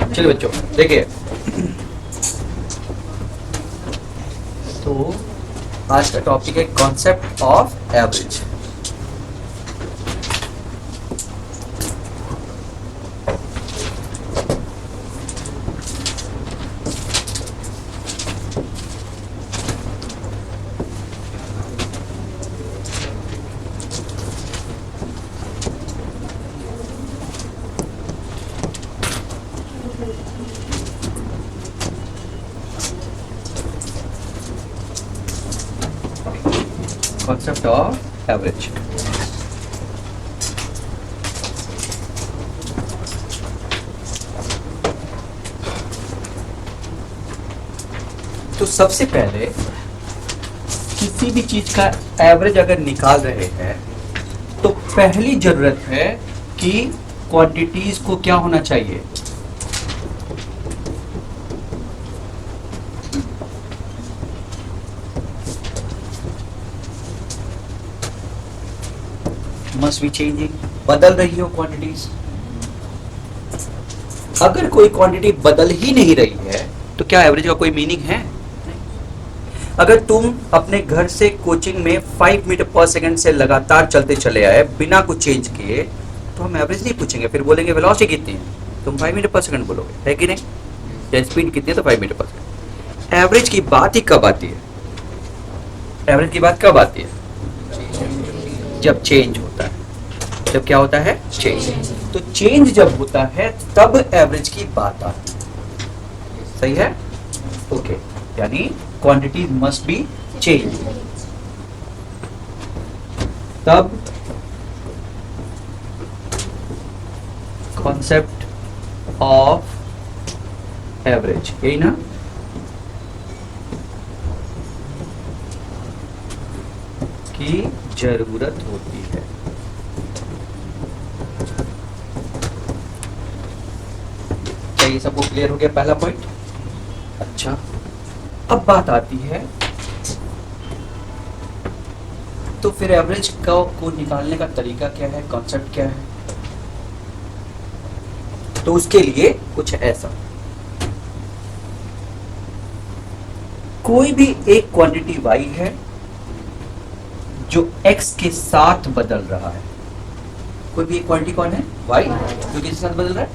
चलिए बच्चों देखिए, तो आज का टॉपिक है concept of average. Concept of average. तो सबसे पहले किसी भी चीज का एवरेज अगर निकाल रहे हैं तो पहली जरूरत है कि क्वांटिटीज को क्या होना चाहिए, मस्ट बी चेंजिंग, बदल रही हो क्वांटिटीज। अगर कोई क्वांटिटी बदल ही नहीं रही है तो क्या एवरेज का कोई मीनिंग है? नहीं। अगर तुम अपने घर से कोचिंग में 5 मीटर पर सेकंड से लगातार चलते चले आए बिना कुछ चेंज किए तो हम एवरेज नहीं पूछेंगे, फिर बोलेंगे वेलोसिटी कितनी है, तुम 5 मीटर पर सेकंड बोलोगे, है कि नहीं? या स्पीड कितनी है तो 5 मीटर पर सेकंड। एवरेज की बात ही कब आती है? एवरेज की बात कब आती है? जब चेंज होता है। जब क्या होता है? चेंज। तो चेंज जब होता है तब एवरेज की बात आती है। सही है? ओके, यानी क्वांटिटी मस्ट बी चेंज, तब कॉन्सेप्ट ऑफ एवरेज, यही ना? की जरूरत होती है। क्या ये सबको क्लियर हो गया पहला पॉइंट? अच्छा, अब बात आती है तो फिर एवरेज को निकालने का तरीका क्या है, कॉन्सेप्ट क्या है? तो उसके लिए कुछ ऐसा, कोई भी एक क्वांटिटी y है जो x के साथ बदल रहा है। कोई भी एक क्वांटिटी कौन है? y, जो किसके साथ बदल रहा है?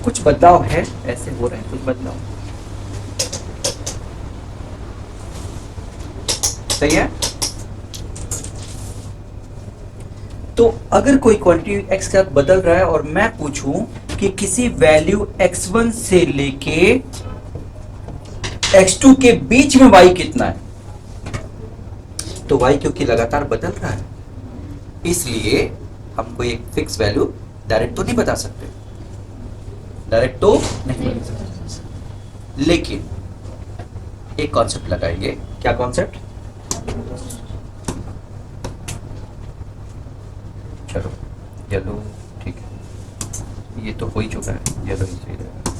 कुछ बदलाव है, ऐसे हो रहे हैं कुछ बदलाव, सही है? तो अगर कोई क्वांटिटी x के साथ बदल रहा है और मैं पूछूं कि किसी वैल्यू x1 से लेके x2 के बीच में y कितना है, तो y क्योंकि लगातार बदल रहा है इसलिए हम कोई एक फिक्स वैल्यू डायरेक्ट तो नहीं बता सकते, डायरेक्ट तो नहीं बता सकते, लेकिन एक कॉन्सेप्ट लगाएंगे। क्या कॉन्सेप्ट? चलो येलो, ठीक है, ये तो हो ही चुका है, येलो ही सही रहेगा।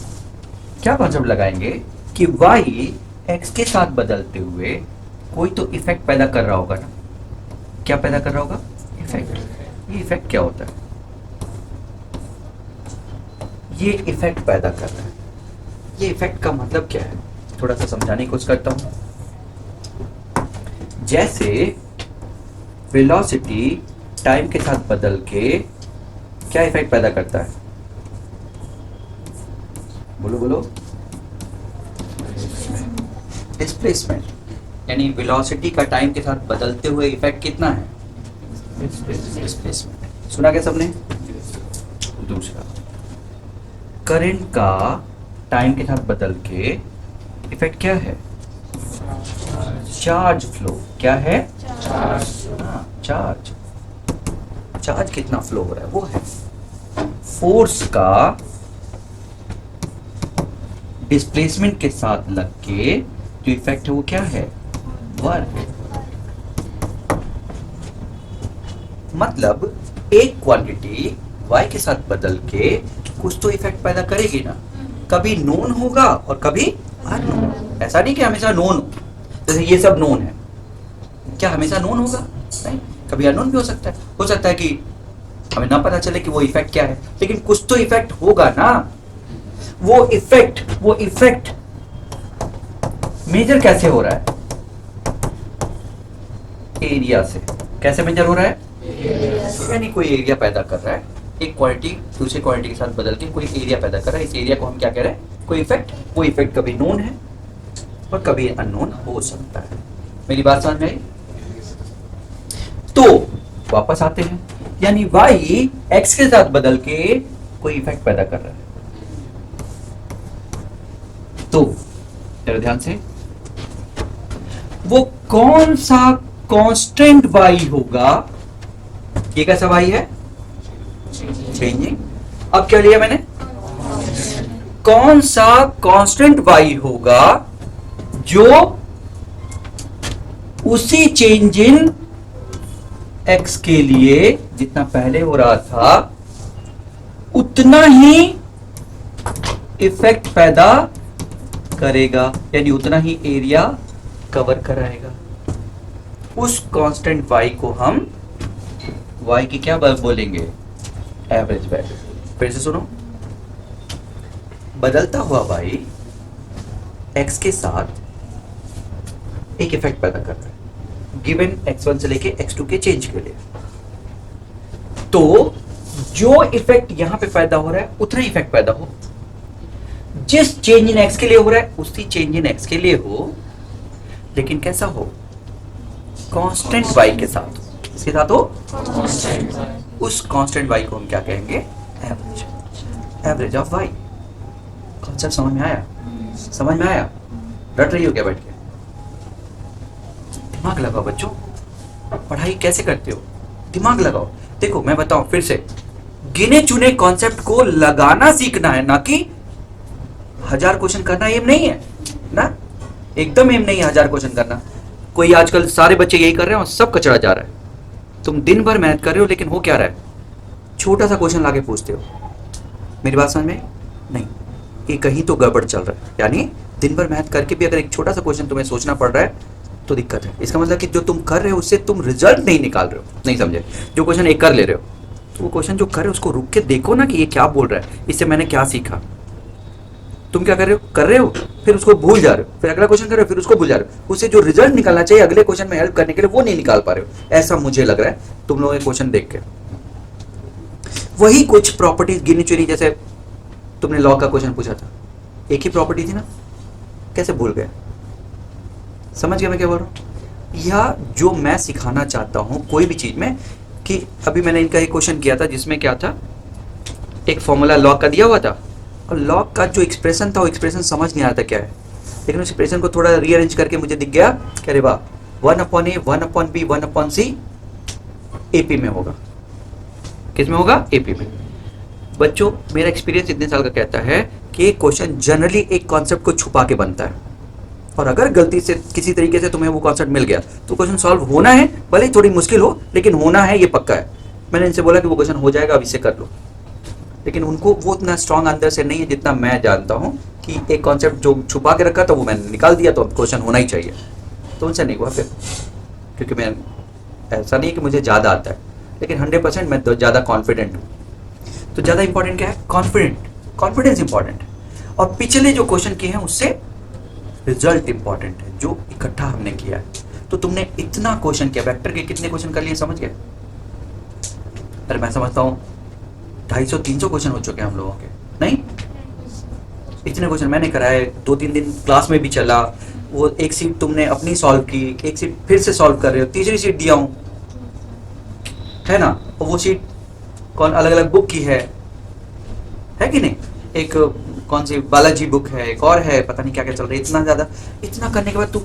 क्या कॉन्सेप्ट लगाएंगे कि y x के साथ बदलते हुए कोई तो इफेक्ट पैदा कर रहा होगा ना? क्या पैदा कर रहा होगा? इफेक्ट। ये इफेक्ट क्या होता है? ये इफेक्ट पैदा कर रहा है। ये इफेक्ट का मतलब क्या है, थोड़ा सा समझाने की कोशिश करता हूं। जैसे वेलोसिटी टाइम के साथ बदल के क्या इफेक्ट पैदा करता है? बोलो बोलो। डिस्प्लेसमेंट, यानी वेलोसिटी का टाइम के साथ बदलते हुए इफेक्ट कितना है? डिस्प्लेसमेंट। सुना क्या सबने? दूसरा, करंट का टाइम के साथ बदल के इफेक्ट क्या है? Charge flow. क्या है? चार्ज। चार्ज कितना फ्लो हो रहा है वो है। फोर्स का डिस्प्लेसमेंट के साथ लग के जो इफेक्ट है वो क्या है? वर्क। मतलब एक क्वांटिटी y के साथ बदल के कुछ तो इफेक्ट पैदा करेगी ना, कभी नोन होगा और कभी अननोन। ऐसा नहीं कि हमेशा नोन हो, जैसे ये सब नोन है, क्या हमेशा नोन होगा? नहीं, कभी अननोन भी हो सकता है। हो सकता है कि हमें ना पता चले कि वो इफेक्ट क्या है, लेकिन कुछ तो इफेक्ट होगा ना। वो इफेक्ट मेजर कैसे हो रहा है? एरिया से। कैसे मेजर हो रहा है? यानी कोई एरिया पैदा कर रहा है, एक क्वांटिटी दूसरी क्वांटिटी के साथ बदल के कोई एरिया पैदा कर रहा है। इस एरिया को हम क्या कह रहे हैं? कोई इफेक्ट। वो इफेक्ट कभी नोन है और कभी अननोन हो सकता है। मेरी बात समझ में आई? तो वापस आते हैं, यानी y x के साथ बदल के कोई इफेक्ट पैदा कर रहा है। तो जरा ध्यान से, वो कौन सा कांस्टेंट y होगा? ये कैसा y है? चेंजिंग। अब क्या लिया मैंने? कौन सा कांस्टेंट y होगा जो उसी चेंज इन x के लिए जितना पहले हो रहा था उतना ही इफेक्ट पैदा करेगा, यानी उतना ही एरिया कवर कराएगा। उस कांस्टेंट y को हम y की क्या बोलेंगे? Average value. फिर से सुनो, बदलता हुआ y x के साथ एक इफेक्ट पैदा कर रहा है गिवन x1 से लेके x2 के चेंज के लिए। तो जो इफेक्ट यहां पे पैदा हो रहा है उतना ही इफेक्ट पैदा हो, जिस चेंज इन x के लिए हो रहा है उसी चेंज इन x के लिए हो, लेकिन कैसा हो? कांस्टेंट y के साथ। इसके साथ हो उस कांस्टेंट y को हम क्या कहेंगे? Average. Average of y। Concept समझ में आया? समझ में आया? रट रही हो क्या बैठ के? दिमाग लगाओ बच्चों। पढ़ाई कैसे करते हो? दिमाग लगाओ। देखो मैं बताऊं फिर से, गिने चुने कॉन्सेप्ट को लगाना सीखना है, ना कि 1000 क्वेश्चन करना एम नहीं है ना। एकदम एम नहीं है 1000 क्वेश्चन करना। कोई आजकल सारे बच्चे यही कर रहे हैं और सब कचरा जा रहा है। तुम दिन भर मेहनत कर रहे हो लेकिन हो क्या रहा है? छोटा सा क्वेश्चन लाके पूछते हो। मेरी बात समझ में नहीं? ये कहीं तो गड़बड़ चल रहा है। यानी दिन भर मेहनत करके भी अगर एक छोटा सा क्वेश्चन तुम्हें सोचना पड़ रहा है तो दिक्कत है। इसका मतलब कि जो तुम कर रहे हो उससे तुम रिजल्ट नहीं निकाल रहे हो। नहीं समझे? जो क्वेश्चन एक कर ले रहे हो तो वो क्वेश्चन जो कर रहे हो उसको रुक के देखो ना कि ये क्या बोल रहा है, इससे मैंने क्या सीखा। तुम क्या कर रहे हो फिर उसको भूल जा रहे हो, फिर अगला क्वेश्चन कर रहे हो फिर उसको भूल जा रहे हो। उससे जो रिजल्ट निकालना चाहिए अगले क्वेश्चन में हेल्प करने के लिए वो नहीं निकाल पा रहे हो। ऐसा मुझे लग रहा है तुम लोगों के क्वेश्चन देख के। वही कुछ प्रॉपर्टीज गिनी चुनी, जैसे तुमने लॉ का क्वेश्चन पूछा था, एक ही प्रॉपर्टी थी ना, कैसे भूल गए? समझ गया मैं क्या बोल रहा हूँ? या जो मैं सिखाना चाहता हूं कोई भी चीज में, कि अभी मैंने इनका एक क्वेश्चन किया था जिसमें क्या था, एक फॉर्मूला लॉग का दिया हुआ था और लॉग का जो एक्सप्रेशन था वो एक्सप्रेशन समझ नहीं आ रहा था क्या है, लेकिन उस एक्सप्रेशन को थोड़ा रीअरेंज करके मुझे दिख गया कि अरे वाह, 1/a 1/b 1/c AP में होगा। किस में होगा? AP में। बच्चों मेरा एक्सपीरियंस इतने साल का कहता है कि एक क्वेश्चन जनरली एक कॉन्सेप्ट को छुपा के बनता है, और अगर गलती से किसी तरीके से तुम्हें वो कॉन्सेप्ट मिल गया तो क्वेश्चन सॉल्व होना है, भले ही थोड़ी मुश्किल हो लेकिन होना है, ये पक्का है। मैंने इनसे बोला कि वो क्वेश्चन हो जाएगा, अब इसे कर लो, लेकिन उनको वो इतना स्ट्रांग अंदर से नहीं है जितना मैं जानता हूँ कि एक कॉन्सेप्ट जो छुपा के रखा था वो मैंने निकाल दिया तो अब क्वेश्चन होना ही चाहिए। तो उनसे नहीं हुआ फिर, क्योंकि मैं ऐसा नहीं है कि मुझे ज़्यादा आता है, लेकिन 100% मैं तो ज़्यादा कॉन्फिडेंट हूँ। तो ज़्यादा इंपॉर्टेंट क्या है? कॉन्फिडेंस इंपॉर्टेंट है, और पिछले जो क्वेश्चन किए हैं उससे रिजल्ट इंपॉर्टेंट है जो इकट्ठा हमने किया है। तो तुमने इतना क्वेश्चन किया, वेक्टर के कितने क्वेश्चन कर लिए समझ गए? अरे मैं समझता हूँ 250-300 क्वेश्चन हो चुके हैं हम लोगों के, नहीं? इतने क्वेश्चन मैंने कराए, 2-3 दिन क्लास में भी चला। वो एक सीट तुमने अपनी सॉल्व की, एक सीट फिर से सॉल्व कर रहे हो, तीसरी सीट दिया हूँ, है ना? और वो सीट कौन अलग अलग बुक की है कि नहीं? एक कौन सी बालाजी बुक है, एक और है, पता नहीं क्या क्या चल रहा है। इतना ज़्यादा, इतना करने के बाद तुम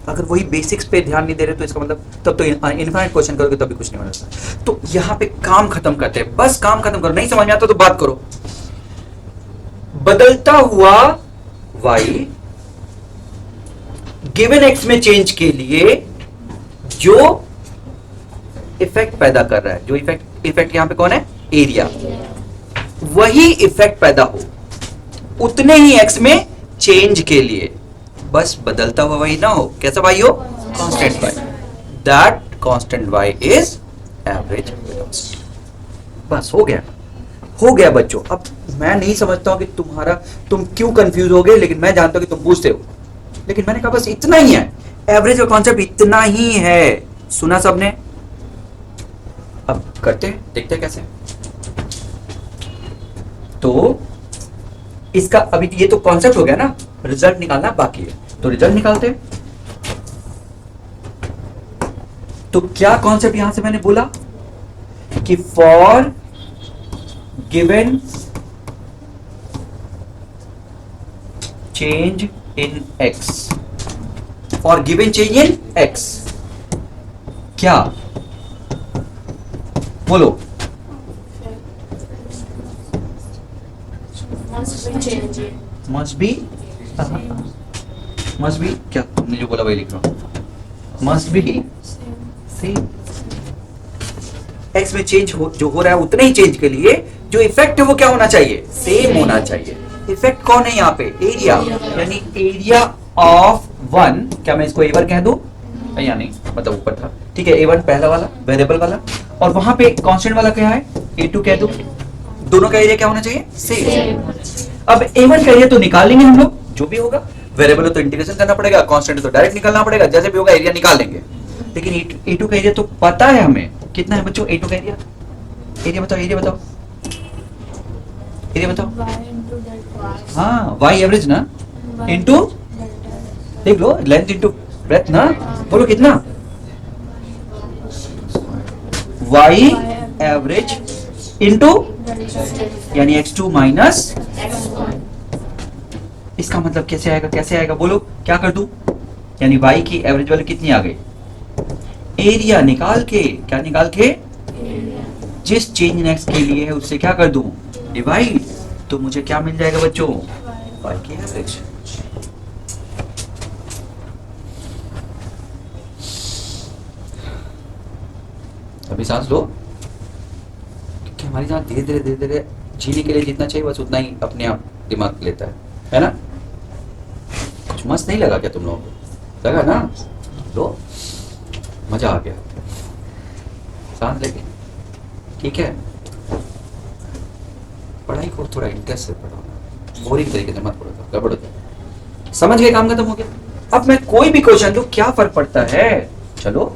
अगर वही बेसिक्स पे ध्यान नहीं दे रहे तो इसका मतलब तब तो इनफाइनाइट क्वेश्चन करोगे तब भी कुछ नहीं होना। तो यहाँ पे काम खत्म करते हैं, बस काम खत्म करो। नहीं समझ में आता तो बात करो। बदलता हुआ y गिवन x में चेंज के लिए जो इफेक्ट पैदा कर रहा है, जो इफेक्ट यहां पे कौन है? एरिया। वही इफेक्ट पैदा हो उतने ही x में चेंज के लिए, बस बदलता हुआ y ना हो। कैसा y हो? Constant y। That constant y is average velocity. बस हो गया बच्चों। अब मैं नहीं समझता हूं कि तुम क्यों कंफ्यूज हो गए, लेकिन मैं जानता हूं कि तुम पूछते हो, लेकिन मैंने कहा बस इतना ही है, एवरेज का कॉन्सेप्ट इतना ही है। सुना सबने? अब करते हैं, देखते हैं कैसे। तो इसका अभी ये तो कॉन्सेप्ट हो गया ना, रिजल्ट निकालना बाकी है, तो रिजल्ट निकालते हैं। तो क्या कॉन्सेप्ट यहां से मैंने बोला कि for given change in x, for given change in x, क्या बोलो? मस्ट बी क्या तुमने जो बोला वही लिख रहा हूं, मस्ट बी सेम। एक्स में चेंज जो हो रहा है उतने ही चेंज के लिए जो इफेक्ट है वो क्या होना चाहिए? सेम होना चाहिए। इफेक्ट कौन है यहाँ पे? एरिया, यानी एरिया ऑफ वन। क्या मैं इसको A1 कह दूं या नहीं? मतलब ऊपर था, ठीक है, A1 पहला वाला वेरिएबल वाला, और वहां पे कांस्टेंट वाला क्या है? A2 कह दूं। दोनों का एरिया क्या होना चाहिए? सेम। अब A1 का एरिया तो निकाल लेंगे हम लोग, जो भी होगा, वेरिएबल तो इंटीग्रेशन करना पड़ेगा, कांस्टेंट तो डायरेक्ट निकालना पड़ेगा, जैसे भी होगा एरिया निकाल लेंगे। लेकिन A2 का एरिया तो पता है हमें, कितना है बच्चों A2 का एरिया? एरिया बताओ, एरिया बताओ, एरिया बताओ। हाँ, y एवरेज ना इनटू, देख लो, लेंथ इनटू ब्रेथ ना, बोलो कितना? y एवरेज इनटू, यानी x2 माइनस। इसका मतलब कैसे आएगा? कैसे आएगा बोलो? क्या कर दूं? यानी y की एवरेज वैल्यू कितनी आ गई? एरिया निकाल के, क्या निकाल के? जिस चेंज इन एक्स के लिए है उससे क्या कर दूं? डिवाइड। तो मुझे क्या मिल जाएगा बच्चों? y की एवरेज। अभी सांस लो, क्योंकि हमारी जान धीरे धीरे धीरे धीरे जीने के लिए जितना चाहिए बस उतना ही अपने आप दिमाग लेता है ना? कुछ मस्त नहीं लगा क्या तुम लोगों को? लगा ना? लो, मजा आ गया। सांस लेके, ठीक है? पढ़ाई को थोड़ा इंटरेस्ट से पढ़ो, बोरिंग तरीके से मत पढ़ो, गड़बड़ होता है। समझ गए? काम खत्म हो गया। अब मैं कोई भी क्वेश्चन दूं, क्या फर्क पड़ता है? चलो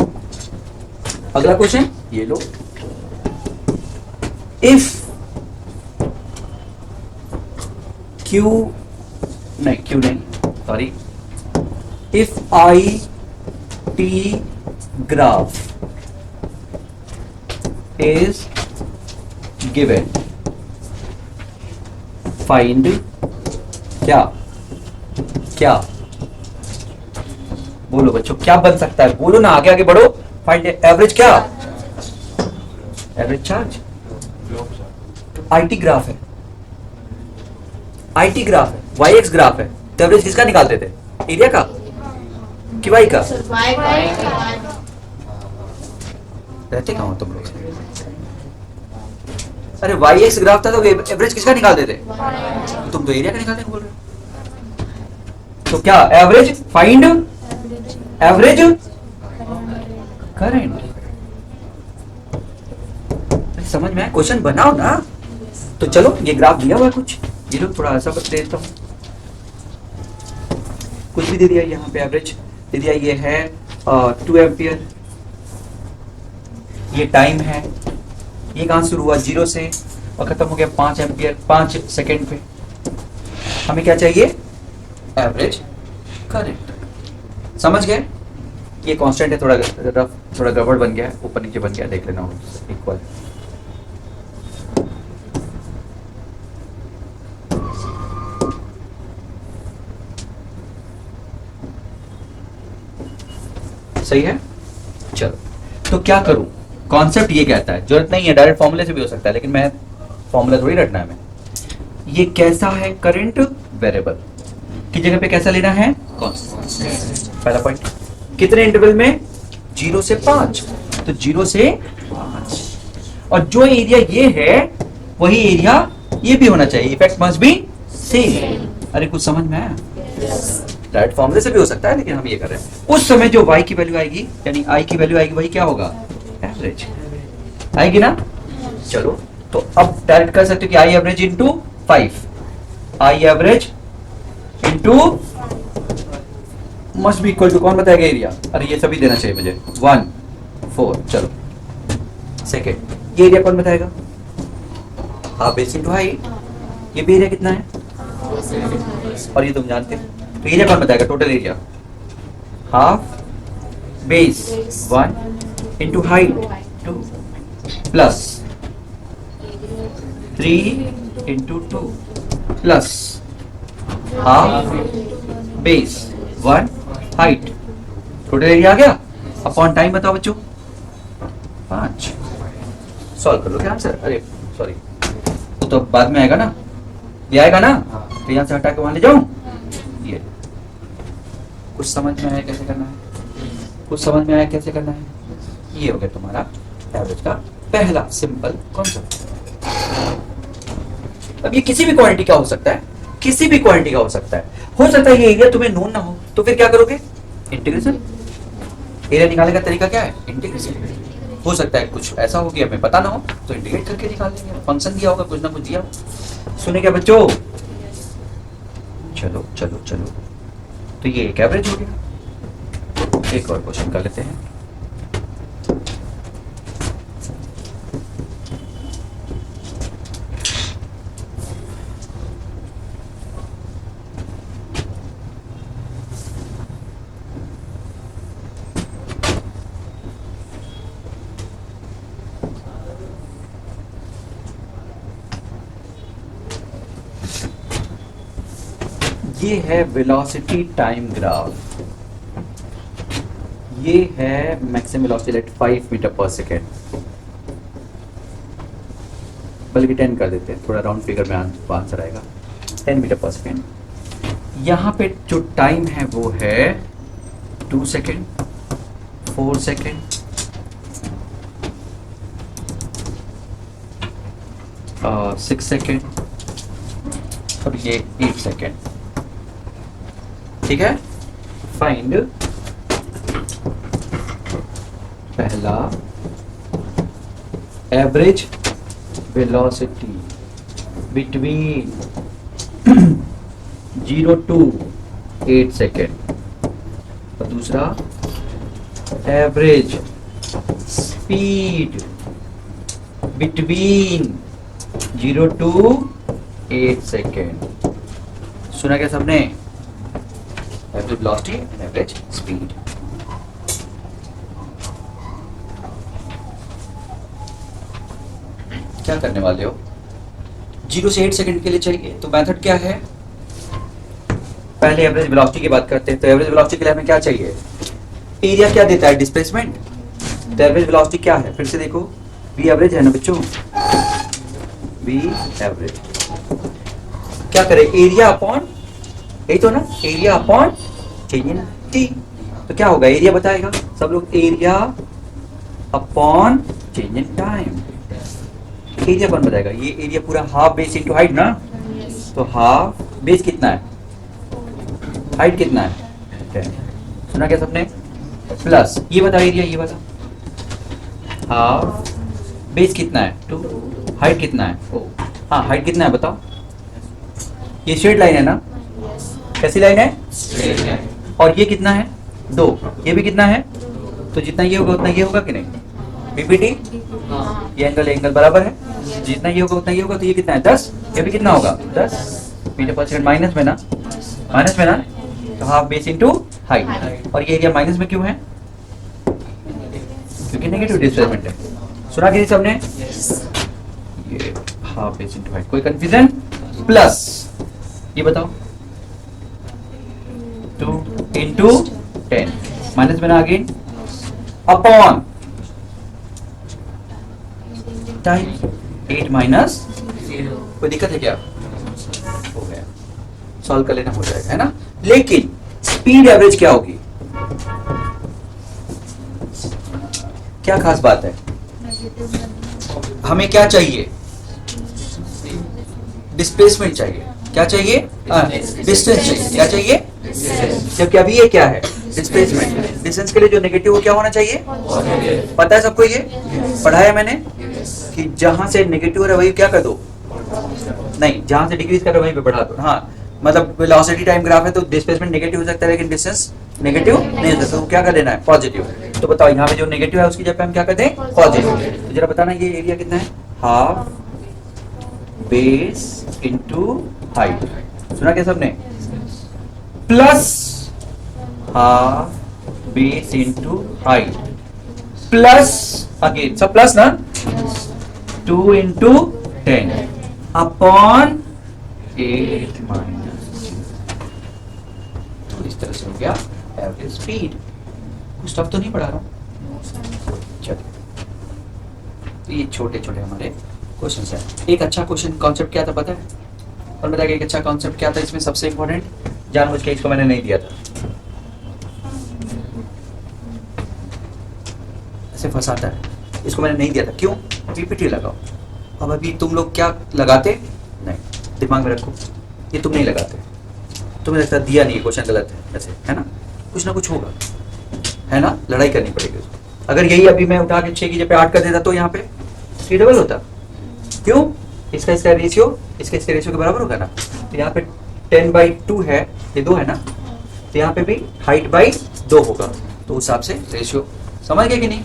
अगला क्वेश्चन ये लो। इफ क्यू नहीं, sorry, if I T graph is given, find क्या बोलो बच्चों, क्या बन सकता है? बोलो ना, आगे आगे बढ़ो। फाइंड एवरेज, क्या? Average charge. आईटी ग्राफ है, आईटी ग्राफ है, वाई एक्स ग्राफ है, तो एवरेज किसका निकालते थे? एरिया का कि वाई का? रहते कहां हो तुम लोग? अरे वाई एक्स ग्राफ था तो एवरेज किसका निकालते थे? तुम तो एरिया का निकालने को बोल रहे हो। तो क्या एवरेज? Find average current. समझ में आया? क्वेश्चन बनाओ ना। तो चलो, ये ग्राफ दिया हुआ है कुछ, ये लोग थोड़ा ऐसा दे देता हूं, कुछ भी दे दिया। यहाँ पे एवरेज दे दिया, ये है 2 एम्पियर, ये टाइम है, ये कहां शुरू हुआ? 0 से और खत्म हो गया 5 एम्पियर 5 सेकेंड पे। हमें क्या चाहिए? Average current. समझ गए? ये कांस्टेंट है, थोड़ा रफ, थोड़ा गड़बड़ बन गया है, ऊपर नीचे बन गया, देख लेना इक्वल। सही है? चलो, तो क्या करूं? कॉन्सेप्ट ये कहता है, जरूरत नहीं है, डायरेक्ट फॉर्मूले से भी हो सकता है, लेकिन मैं फॉर्मूला थोड़ी रटना है। मैं ये कैसा है? करंट वेरिएबल की जगह पे कैसा लेना है? कांस्टेंट। पहला पॉइंट, कितने इंटरवल में? 0 से 5, तो 0 से 5, और जो एरिया ये है वही एरिया ये भी होना चाहिए। Effect must be same. अरे कुछ समझ में आया? डायरेक्ट फॉर्मूले से भी हो सकता है, लेकिन हम ये कर रहे हैं। उस समय जो y की वैल्यू आएगी, यानी i की वैल्यू आएगी, वही क्या होगा? एवरेज आएगी ना? चलो तो अब डायरेक्ट कर सकते हो कि I average into 5, I average into must be equal to, कौन बताएगा एरिया? अरे ये सभी देना चाहिए मुझे, 1 4। चलो सेकेंड, ये एरिया कौन बताएगा? Half base into height. ये भी एरिया कितना है? और ये तुम जानते हो, तो एरिया कौन बताएगा? Total area half base 1 into height 2 plus 3 into 2 plus half base 1 height. Total area आ गया। अपॉन टाइम बताओ बच्चों, 5। सॉल्व कर लो क्या आंसर? अरे सॉरी, वो तो बाद में आएगा ना, ये आएगा ना, तो यहाँ से हटा के वहां ले जाऊं। ये कुछ समझ में आया कैसे करना है? कुछ समझ में आया कैसे करना है? ये हो गया तुम्हारा एवरेज का पहला सिंपल कॉन्सेप्ट। अब ये किसी भी क्वांटिटी का हो सकता है, किसी भी क्वांटिटी का हो सकता है। हो सकता है ये एरिया तुम्हें नोन ना हो, तो फिर क्या करोगे? इंटीग्रेशन। एरिया निकालने का तरीका क्या है? इंटीग्रेशन। हो सकता है कुछ ऐसा हो कि हमें पता ना हो, तो इंटीग्रेट करके निकाल लेंगे। फंक्शन दिया होगा, कुछ ना कुछ दिया हो। सुने क्या बच्चों? चलो चलो चलो, तो ये एक एवरेज हो गया। एक और क्वेश्चन कर लेते हैं। ये है वेलोसिटी टाइम ग्राफ, ये है मैक्सिमम वेलोसिटी एट 5 मीटर पर सेकेंड, बल्कि 10 कर देते हैं, थोड़ा राउंड फिगर में आंसर आएगा। 10 मीटर पर सेकेंड। यहाँ पे जो टाइम है वो है 2 सेकेंड, 4 सेकेंड, 6 सेकेंड और ये 8 सेकेंड। ठीक है। फाइंड पहला average velocity between 0 to 8 second और दूसरा average speed between 0 to 8 second. सुना क्या सबने? Average velocity and average speed. क्या करने वाले हो? 0 से 8 सेकंड के लिए चाहिए, तो मेथड क्या है? पहले एवरेज वेलोसिटी की बात करते हैं। तो एवरेज वेलोसिटी के लिए हमें क्या चाहिए? एरिया क्या देता है? डिस्प्लेसमेंट। तो एवरेज वेलोसिटी क्या है? फिर से देखो, वी एवरेज है ना बच्चों, वी एवरेज। क्या करें? एरिया अपॉन, यही तो ना, area upon change in T. तो क्या होगा? एरिया बताएगा सब लोग, area upon change in time. Area कौन बताएगा? ये एरिया पूरा हाफ बेस इंटू हाइट ना, तो हाफ बेस कितना है, हाइट कितना है, 10। सुना क्या सबने? प्लस ये बताओ एरिया, ये बता, हाफ बेस कितना है, 2, हाइट कितना है, 4। हाँ हाइट कितना है बताओ? ये स्ट्रेट लाइन है ना, कैसी लाइन है? और ये कितना है? 2। ये भी कितना है? तो जितना ये होगा उतना ये होगा कि नहीं? पीपीटी, ये एंगल बराबर है, जितना ये होगा उतना ये होगा, तो ये कितना है? 10। ये भी कितना होगा? 10 मीटर पर सेकंड। माइनस में ना, माइनस में ना, तो हाफ बेस इंटू हाइट। और ये एरिया माइनस में क्यों है? क्योंकि नेगेटिव डिस्प्लेसमेंट है। सुना कि सबने? ये हाफ बेस इंटू हाइट। कोई कंफ्यूजन? प्लस ये बताओ, 2 इंटू 10, माइनस में ना अगेन, अपॉन टाइम 8 माइनस 0। कोई दिक्कत है क्या? हो गया, सॉल्व कर लेना, हो जाएगा, है ना। लेकिन स्पीड एवरेज क्या होगी? क्या खास बात है? हमें क्या चाहिए? डिस्प्लेसमेंट चाहिए। क्या चाहिए? डिस्टेंस चाहिए। क्या चाहिए? जबकि अभी ये क्या है? डिस्प्लेसमेंट। डिस्टेंस के लिए जो नेगेटिव वो क्या होना चाहिए? पता है सबको? ये पढ़ाया मैंने। कि जहां से नेगेटिव हो रहा है वही क्या कर दो, नहीं जहां से डिक्रीज कर रहा है वहीं पे बढ़ा दो। हाँ मतलब वेलोसिटी टाइम ग्राफ है तो डिस्प्लेसमेंट नेगेटिव हो सकता है लेकिन डिस्टेंस नेगेटिव नहीं हो सकता, तो क्या कर देना है पॉजिटिव। तो बताओ यहाँ पे जो नेगेटिव है उसकी जगह पे हम क्या कर दें पॉजिटिव। तो जरा बताना ये एरिया कितना है, हाफ बेस इंटू हाइट, सुना क्या सबने, plus half base into height plus again सब प्लस ना 2 इंटू 10 अपॉन 8 माइनस, तो इस तरह से हो गया एवरेज स्पीड। कुछ टफ तो नहीं पढ़ा रहा हूँ, चलो तो ये छोटे छोटे हमारे क्वेश्चन है। एक अच्छा क्वेश्चन कॉन्सेप्ट क्या था पता है, और बताइए एक अच्छा कॉन्सेप्ट क्या था इसमें सबसे इंपॉर्टेंट, जानबूझ के इसको मैंने नहीं दिया था, ऐसे फंसाता है, इसको मैंने नहीं दिया था क्यों, पीपीटी लगाओ। अब अभी तुम लोग क्या लगाते, नहीं दिमाग में रखो, ये तुम नहीं लगाते, तुम्हें लगता दिया नहीं क्वेश्चन गलत है ऐसे, है ना, कुछ ना कुछ होगा, है ना, लड़ाई करनी पड़ेगी उसको। अगर यही अभी मैं उठा के 6 की जगह 8 कर देता तो यहाँ पे 3 डबल होता, क्यों, इसका रेशियो इसके रेशियो के बराबर होगा ना, तो यहाँ पे 10/2 है, ये 2 है ना, तो यहाँ पे भी हाइट बाई 2 होगा, तो उस हिसाब से रेशियो समझ गए कि नहीं।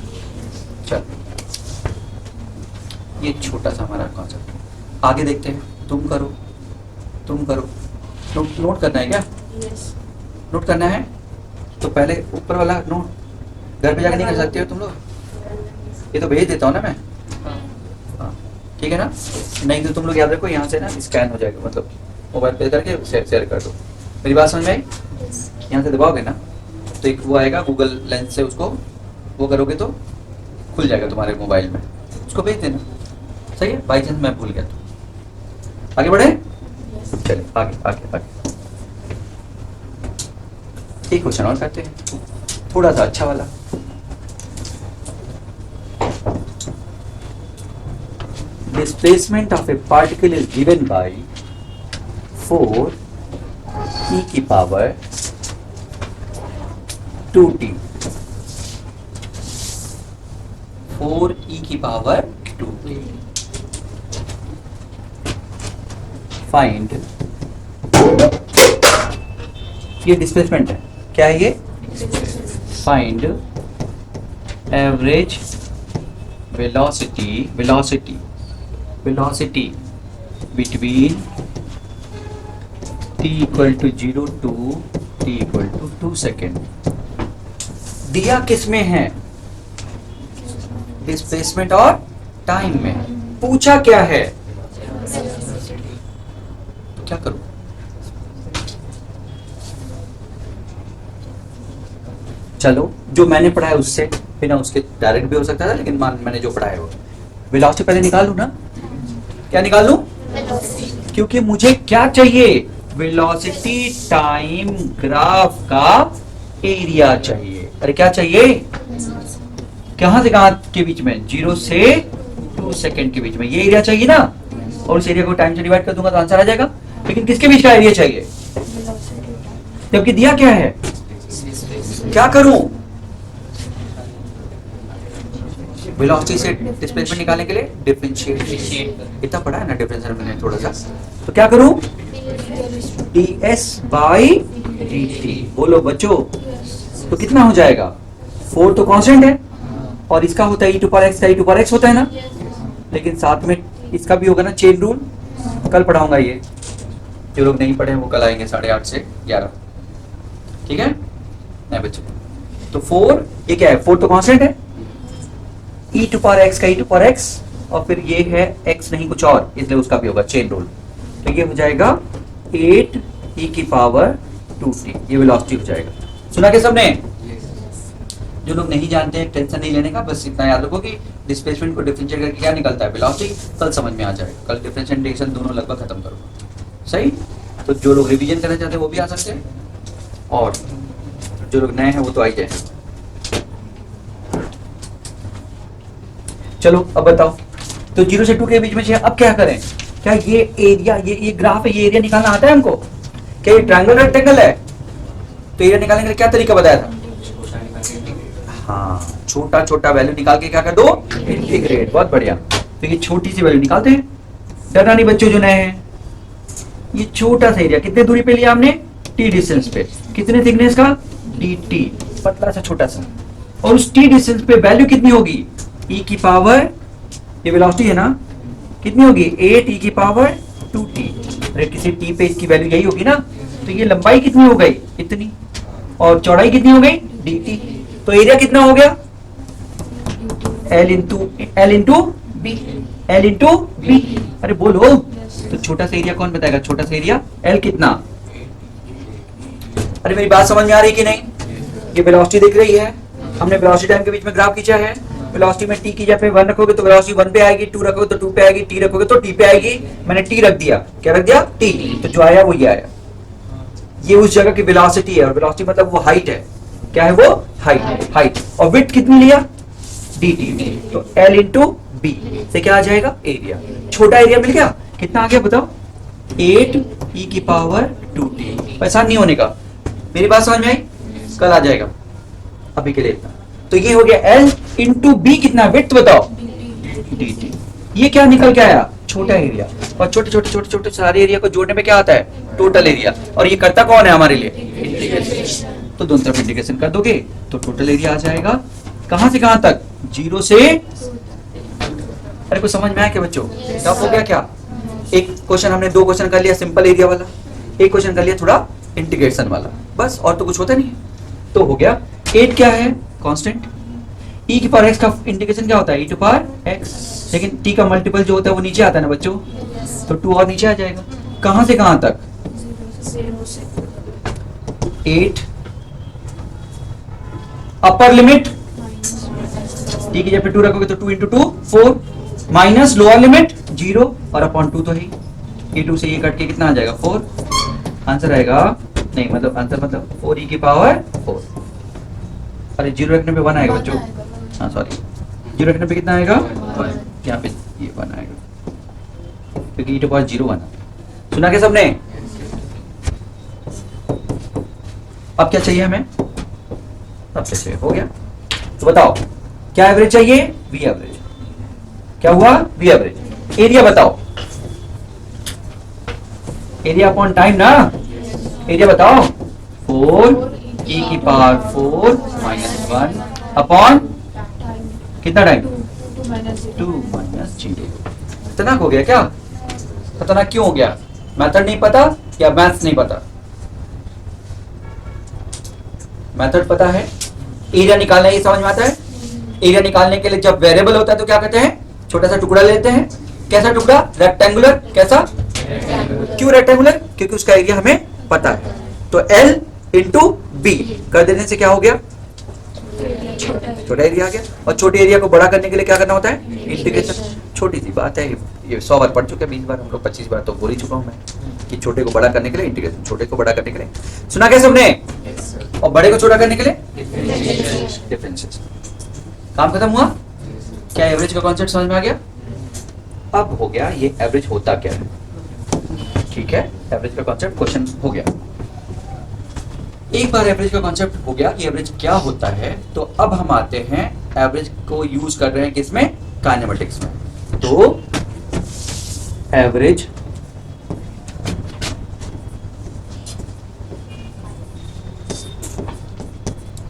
चल ये छोटा सा हमारा कॉन्सेप्ट, आगे देखते हैं, तुम करो नोट करना है क्या, नोट करना है तो पहले ऊपर वाला नोट घर पे जाकर नहीं कर सकते हो तुम लोग, ये तो भेज देता हूँ ना मैं, हाँ ठीक है ना, नहीं तो तुम लोग याद रखो यहाँ से ना स्कैन हो जाएगा, मतलब मोबाइल पे करके शेयर कर दो, मेरी बात समझ में आई, यहाँ से दबाओगे ना तो एक वो आएगा गूगल लेंस से, उसको वो करोगे तो खुल जाएगा तुम्हारे मोबाइल में, उसको भेज देना, सही है, बाई चांस मैं भूल गया तो। आगे बढ़े, चलिए आगे आगे आगे एक क्वेश्चन और करते हैं, थोड़ा सा अच्छा वाला। Displacement of a particle is given by 4 e की पावर 2t, 4 e की पावर 2t, फाइंड, ये डिस्प्लेसमेंट है, क्या है ये, find average velocity between t equal to 0 to t equal to 2 second. दिया किस में है, डिस्प्लेसमेंट और टाइम में, पूछा क्या है, तो क्या करूं, चलो जो मैंने पढ़ा है उससे, बिना उसके डायरेक्ट भी हो सकता था, लेकिन मैंने जो पढ़ा है वो वेलोसिटी पहले निकालूं ना, क्या निकालूं, क्योंकि मुझे क्या चाहिए, वेलोसिटी टाइम ग्राफ का एरिया चाहिए। अरे क्या चाहिए, कहां से कहां के बीच में, 0 से 2 सेकेंड के बीच में, ये एरिया चाहिए ना, और उस एरिया को टाइम से डिवाइड कर दूंगा तो आंसर आ जाएगा, लेकिन किसके बीच का एरिया चाहिए, जबकि दिया क्या है, क्या करूं, वेलोसिटी से डिस्प्लेसमेंट निकालने के लिए डिफरेंशिएट, इतना पढ़ा है ना डिफरेंशियल मैंने थोड़ा सा, तो क्या करूं, ds बाई dt, बोलो बच्चों, तो कितना हो जाएगा, 4 तो कांस्टेंट है और इसका होता है e टू पावर x का e टू पावर x होता है ना, लेकिन साथ में इसका भी होगा ना चेन रूल, कल पढ़ाऊंगा ये, जो लोग नहीं पढ़े वो कल आएंगे 8:30 से 11, ठीक है नहीं बच्चों, तो 4 ये क्या है, 4 तो कांस्टेंट है, e टू पावर x का e टू पावर x, और फिर ये है x नहीं कुछ और, इसलिए उसका भी होगा चेन रूल, तो ये हो जाएगा 8 e की पावर 2t, ये वेलोसिटी हो जाएगा। सुना क्या सबने, जो लोग नहीं जानते हैं टेंशन नहीं लेने का, बस इतना याद रखो कि डिस्प्लेसमेंट को डिफरेंशिएट करके क्या निकलता है वेलोसिटी, कल समझ में आ जाएगा, कल डिफरेंशिएशन इंटीग्रेशन दोनों लगभग खत्म करो, सही। तो जो लोग रिवीजन करना चाहते हैं वो भी आ सकते हैं, और जो लोग नए हैं वो तो आ ही जाए। चलो अब बताओ, तो 0 से 2 के बीच में चाहिए, अब क्या करें, क्या ये एरिया, ये ग्राफ है, ये एरिया निकालना आता है हमको, क्या ये ट्रायंगल रेक्टेंगल है, तो एरिया निकालने के लिए क्या तरीका बताया था, हाँ छोटा छोटा वैल्यू निकाल के क्या कर दो, इंटीग्रेट, बहुत बढ़िया, तो ये छोटी सी वैल्यू निकालते हैं, डरना नहीं बच्चों जो नए हैं। ये छोटा सा एरिया कितने दूरी पे लिया हमने, टी डिस्टेंस पे, कितने थिकनेस का, dt, पतला सा छोटा सा, और उस टी डिस्टेंस पे वैल्यू कितनी होगी, e की पावर, ये वेलोसिटी है ना, कितनी होगी 8 e की पावर 2t। अरे किसी t पे इसकी वैल्यू यही होगी ना, तो ये लंबाई कितनी हो गई, इतनी, और चौड़ाई कितनी हो गई, dt। तो एरिया कितना हो गया, L इंटू बी। अरे बोलो, तो छोटा सा एरिया कौन बताएगा, छोटा सा एरिया L कितना। अरे मेरी बात समझ में आ रही कि नहीं, ये वेलोसिटी दिख रही है, हमने वेलोसिटी टाइम के बीच में ग्राफ खींचा है। वेलोसिटी में t की जगह पे 1 रखोगे तो वेलोसिटी 1 पे आएगी, 2 रखोगे तो 2 पे आएगी, t रखोगे तो t पे आएगी। मैंने t रख दिया, क्या रख दिया, t, तो जो आया वो ये आया। ये उस जगह की वेलोसिटी है, और वेलोसिटी मतलब वो हाइट है, क्या है वो, हाइट। और विड्थ कितनी लिया, dt, तो L इंटू बी से क्या आ जाएगा, एरिया। छोटा एरिया मिल गया, कितना आ गया बताओ, 8 e की पावर 2t। परेशान नहीं होने का, मेरी बात समझ में आई, कल आ जाएगा, अभी के लिए इतना। तो ये हो गया L इंटू बी, कितना विड्थ बताओ, dt। ये क्या निकल के आया, छोटा एरिया, और छोटे सारे एरिया को जोड़ने में क्या आता है, टोटल एरिया। और ये करता कौन है हमारे लिए, इंटीग्रेशन। तो दोनों तरफ इंटीग्रेशन कर दोगे तो टोटल एरिया आ जाएगा, कहां से कहां तक, 0 से। अरे कुछ समझ में आया क्या बच्चों, टफ हो गया क्या। एक क्वेश्चन हमने, 2 क्वेश्चन कर लिया सिंपल एरिया वाला, एक क्वेश्चन कर लिया थोड़ा इंटीग्रेशन वाला, बस, और तो कुछ होता नहीं। तो हो गया 8 क्या है, कांस्टेंट, e की पावर x का इंटीग्रेशन क्या होता है, e टू पावर x, लेकिन t का मल्टीपल जो होता है वो नीचे आता है ना बच्चों, तो 2 और नीचे आ जाएगा। कहां से कहां तक, 8 अपर लिमिट, t की जगह पे 2 रखोगे तो 2 इंटू 2 4, माइनस लोअर लिमिट 0, और अपॉन 2 तो है, ये 2 से ये कट के कितना आ जाएगा, 4। आंसर आएगा, नहीं मतलब आंसर मतलब 4e की पावर 4। अरे 0 रखने पे 1 आएगा बच्चों, हाँ सॉरी, 0 रखने पे कितना आएगा, 1, यहाँ पे ये 1 आएगा, क्योंकि e टू पावर 0 1। सुना क्या सबने। अब क्या चाहिए हमें, अब क्या चाहिए, हो गया। तो बताओ क्या एवरेज चाहिए, वी एवरेज। क्या हुआ, वी एवरेज। एरिया बताओ, एरिया अपॉन टाइम ना, एरिया बताओ, 4 e की पावर 4 माइनस 1 अपॉन कितना टाइम, 2 माइनस 0। खतरनाक हो गया क्या, खतरनाक क्यों हो गया, मेथड नहीं पता या मैथ्स नहीं पता। मेथड पता है, एरिया निकालना ही समझ में आता है। एरिया निकालने के लिए जब वेरिएबल होता है तो क्या करते हैं, छोटा सा टुकड़ा लेते हैं, कैसा टुकड़ा, रेक्टेंगुलर, कैसा, क्यों रेक्टेंगुलर, क्योंकि उसका एरिया हमें पता है। तो L इंटू बी कर देने से क्या हो गया, छोटा एरिया आ गया। और छोटे एरिया को बड़ा करने के लिए क्या करना होता है, इंटीग्रेशन। छोटी सी बात है, ये 100 बार पढ़ चुके हैं, 20 बार, हम लोग 25 बार तो बोल ही चुका हूं मैं, कि छोटे को बड़ा करने के लिए इंटीग्रेशन, छोटे को बड़ा करने के लिए, सुना क्या सबने, और बड़े को छोटा करने के लिए डिफरेंशिएशन। काम खत्म हुआ। क्या एवरेज का कॉन्सेप्ट समझ में आ गया। अब हो गया ये एवरेज होता क्या है, ठीक है, एवरेज का कॉन्सेप्ट क्वेश्चन हो गया। एक बार एवरेज का कॉन्सेप्ट हो गया कि एवरेज क्या होता है, तो अब हम आते हैं एवरेज को यूज कर रहे हैं किसमें, काइनेमेटिक्स में। तो एवरेज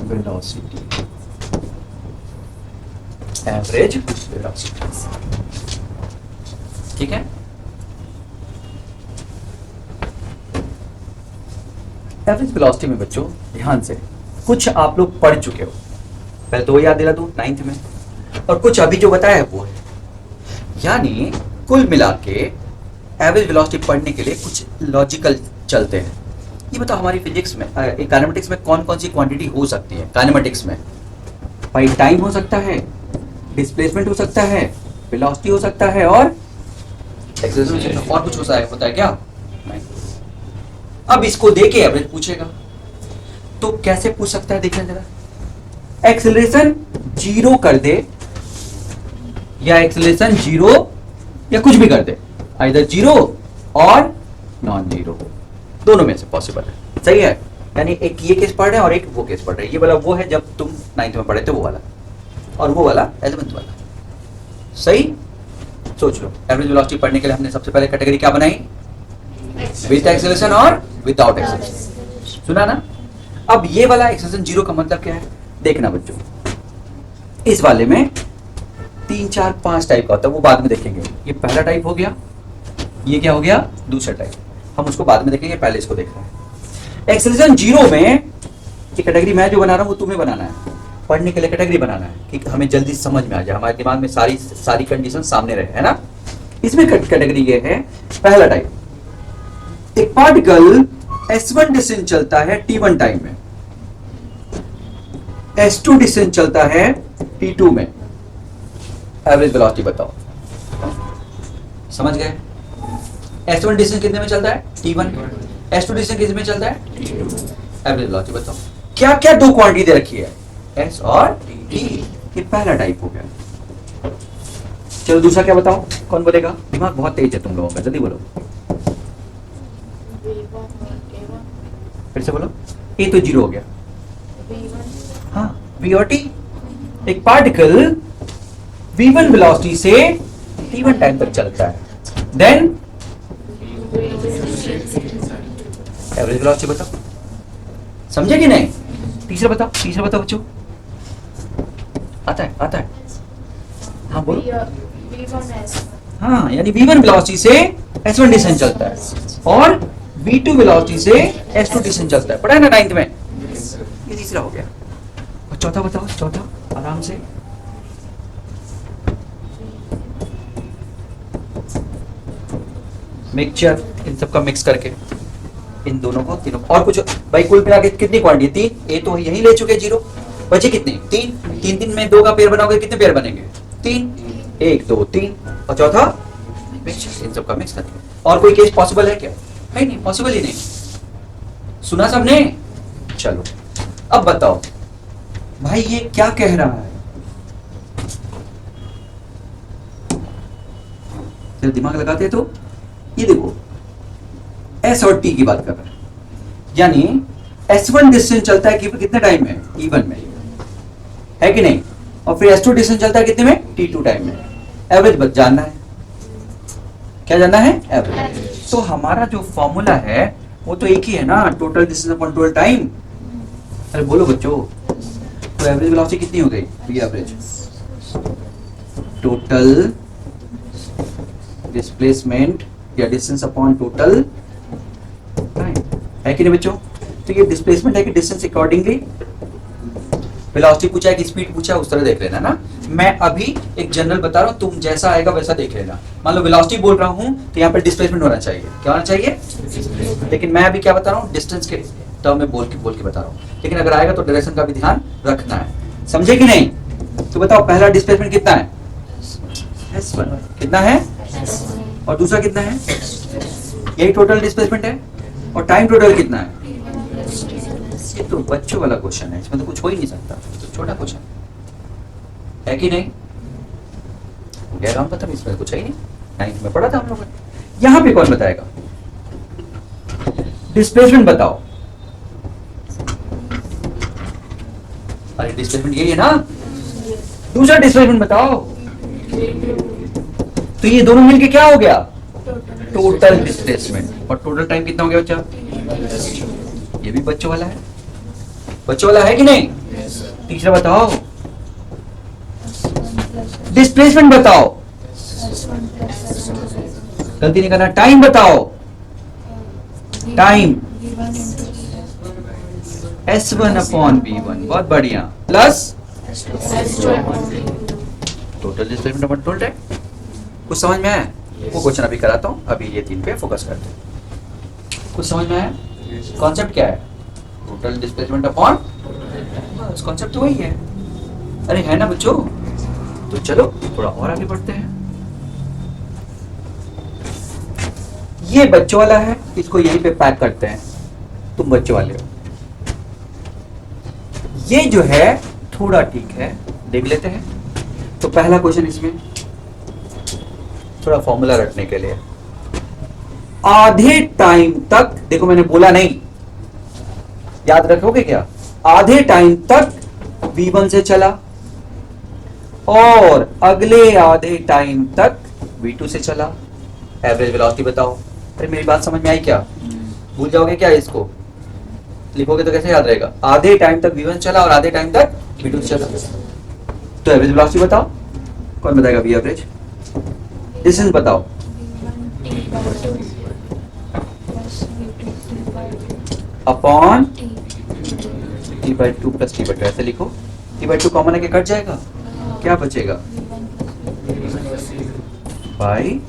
वेलोसिटी, एवरेज वेलोसिटी, ठीक है। एवरेज वेलोसिटी में बच्चों ध्यान से, कुछ आप लोग पढ़ चुके हो, पहले तो याद दिला दूं 9th में, और कुछ अभी जो बताया है वो है। यानी कुल मिला के एवरेज वेलोसिटी पढ़ने के लिए कुछ लॉजिकल चलते हैं। ये बताओ हमारी फिजिक्स में, काइनेमेटिक्स में कौन कौन सी क्वांटिटी हो सकती है। काइनेमेटिक्स में भाई टाइम हो सकता है, डिस्प्लेसमेंट हो सकता है, वेलोसिटी हो सकता है, और एक्सेलरेशन, और कुछ होता है क्या, नहीं। अब इसको देके एवरेज पूछेगा तो कैसे पूछ सकता है, देखना जरा। एक्सेलरेशन 0 कर दे, या एक्सेलरेशन 0 या कुछ भी कर दे, आइदर 0 और नॉन 0, दोनों में से पॉसिबल है, सही है। यानी एक ये केस पढ़ रहे हैं और एक वो केस पढ़ रहे हैं। ये वाला वो है जब तुम 9th में पढ़े थे वो वाला, और वो वाला 11th वाला, सही। सोच लो, एवरेज वेलोसिटी पढ़ने के लिए हमने सबसे पहले कैटेगरी क्या बनाई? विद एक्सेलरेशन और विदाउट एक्सेलरेशन, सुना ना? अब ये वाला एक्सेलरेशन जीरो का मतलब क्या है? देखना बच्चों, इस वाले में 3 4 5 टाइप का होता है, वो बाद में देखेंगे। ये पहला टाइप हो गया, ये क्या हो गया? दूसरा टाइप, हम उसको बाद में देखेंगे, पहले इसको देखना है। एक्सेलरेशन जीरो में ये कैटेगरी मैं जो बना रहा हूं वो तुम्हें बनाना है, पढ़ने के लिए कैटेगरी बनाना है कि हमें जल्दी समझ में आ जाए, हमारे दिमाग में सारी कंडीशन सामने रहे, है ना? इसमें कैटेगरी ये है, पहला टाइप, एक पार्टिकल S1 डिस्टेंस चलता है T1 टाइम में, S2 डिस्टेंस चलता है T2 में, एवरेज वेलोसिटी बताओ। समझ गए? S1 डिस्टेंस कितने में चलता है? T1। S2 डिस्टेंस कितने में चलता है? T2। एवरेज वेलोसिटी बताओ। क्या क्या दो क्वांटिटी दे रखी है? S और T। ये पहला टाइप हो गया। चलो दूसरा क्या बताओ, कौन बोलेगा? दिमाग बहुत तेज है तुम लोगों का, जल्दी बोलो, फिर से बोलो। ए तो जीरो हो गया, हाँ, V और T। एक पार्टिकल V1 वेलोसिटी से T1 टाइम तक चलता है, देन एवरेज वेलोसिटी बताओ। समझे कि नहीं? तीसरा बताओ बच्चों, आता है, हाँ बोलो। हाँ, यानी V1 वेलोसिटी से S1 डिस्टेंस चलता है और V2 वेलोसिटी से S2 डिस्टेंस चलता है, पढ़ा है ना 9th में? ये तीसरा हो गया। और चौथा बताओ, चौथा आराम से। मिक्सचर, इन सबका मिक्स करके इन दोनों को, तीनों और कुछ भाई, कुल मिला के कितनी क्वांटिटी? 3। ए तो यही ले चुके, जीरो बचे कितने? 3। 3 में 2 का पेयर बनाओगे, कितने पेयर बनेंगे? 3। 1 2 3, और चौथा मिक्सचर, इन सबका मिक्स करके। और कोई केस पॉसिबल है क्या? है नहीं, पॉसिबल ही नहीं। सुना सबने? चलो अब बताओ भाई, ये क्या कह रहा है? जब दिमाग लगाते हैं तो ये देखो, S और T की बात कर रहे हैं, यानी S1 डिस्टेंस चलता है कि कितने टाइम में? T1 में, है कि नहीं? और फिर S2 डिस्टेंस चलता है कितने में? T2 टाइम में। एवरेज बस जानना है, क्या जानना है? एवरेज। तो हमारा जो फॉर्मूला है वो तो एक ही है ना, total distance upon total time. अरे बोलो बच्चों, तो एवरेज वेलोसिटी कितनी हो गई? ये एवरेज टोटल डिस्प्लेसमेंट या डिस्टेंस अपॉन टोटल टाइम, है कि नहीं बच्चों? तो ये डिस्प्लेसमेंट है कि डिस्टेंस अकॉर्डिंगली वेलोसिटी पूछा है कि स्पीड पूछा है, उस तरह देख लेना ना। मैं अभी एक जनरल बता रहा हूं, तुम जैसा आएगा वैसा देख लेना। मान लो वेलोसिटी बोल रहा हूं तो यहाँ पर डिस्प्लेसमेंट होना चाहिए, क्या होना चाहिए? लेकिन मैं अभी क्या बता रहा हूँ? डिस्टेंस के टर्म में बोल के बता रहा हूँ, लेकिन अगर आएगा तो डायरेक्शन का भी ध्यान रखना है, समझे कि नहीं? तो बताओ पहला डिस्प्लेसमेंट कितना है? S1 कितना है? और दूसरा कितना है? यही टोटल डिस्प्लेसमेंट है। और टाइम टोटल कितना है? ये तो बच्चों वाला क्वेश्चन है, इसमें तो कुछ हो ही नहीं सकता, तो छोटा क्वेश्चन है कि नहीं? गया काम पता, इसमें कुछ है ही नहीं, 9th में पढ़ा था हम लोगों ने। यहां पे कौन बताएगा? डिस्प्लेसमेंट बताओ। अरे डिस्प्लेसमेंट यही है ना, दूसरा डिस्प्लेसमेंट बताओ। तो ये दोनों मिलके क्या हो गया? Total displacement. और टोटल टाइम कितना हो गया बच्चा? ये भी बच्चों वाला है कि नहीं? तीसरा बताओ, डिस्प्लेसमेंट बताओ, गलती नहीं करना। टाइम बताओ, टाइम S1 अपॉन V1, बहुत बढ़िया, plus total displacement upon total time. कुछ समझ में आया? वो क्वेश्चन अभी कराता हूं, अभी ये 3 पे फोकस करते हैं। कुछ समझ में आया? कॉन्सेप्ट क्या है? टोटल डिस्प्लेसमेंट अपॉन, बस कॉन्सेप्ट तो वही है। अरे है ना बच्चों? तो चलो थोड़ा और आगे बढ़ते हैं। ये बच्चों वाला है, इसको यहीं पे पैक करते हैं, तुम बच्चों वाले हो। ये जो है थोड़ा ठीक है, देख लेते हैं। तो पहला क्वेश्चन इसमें थोड़ा फॉर्मूला रखने के लिए, आधे टाइम तक, देखो मैंने बोला नहीं, याद रखोगे क्या? आधे टाइम तक V1 से चला और अगले आधे टाइम तक V2 से चला, एवरेज वेलोसिटी बताओ। अरे मेरी बात समझ में आई क्या? भूल जाओगे क्या इसको? लिखोगे तो कैसे याद रहेगा? आधे टाइम तक V1 चला और आधे टाइम तक V2 चला, तो एवरेज वेलोसिटी बताओ। कौन बताएगा V एवरेज? डिस्टेंस बताओ। अपॉन T/2 प्लस T/2, ऐसे लिखो। T/2 कॉमन है कि कट जाएगा, क्या बचेगा? By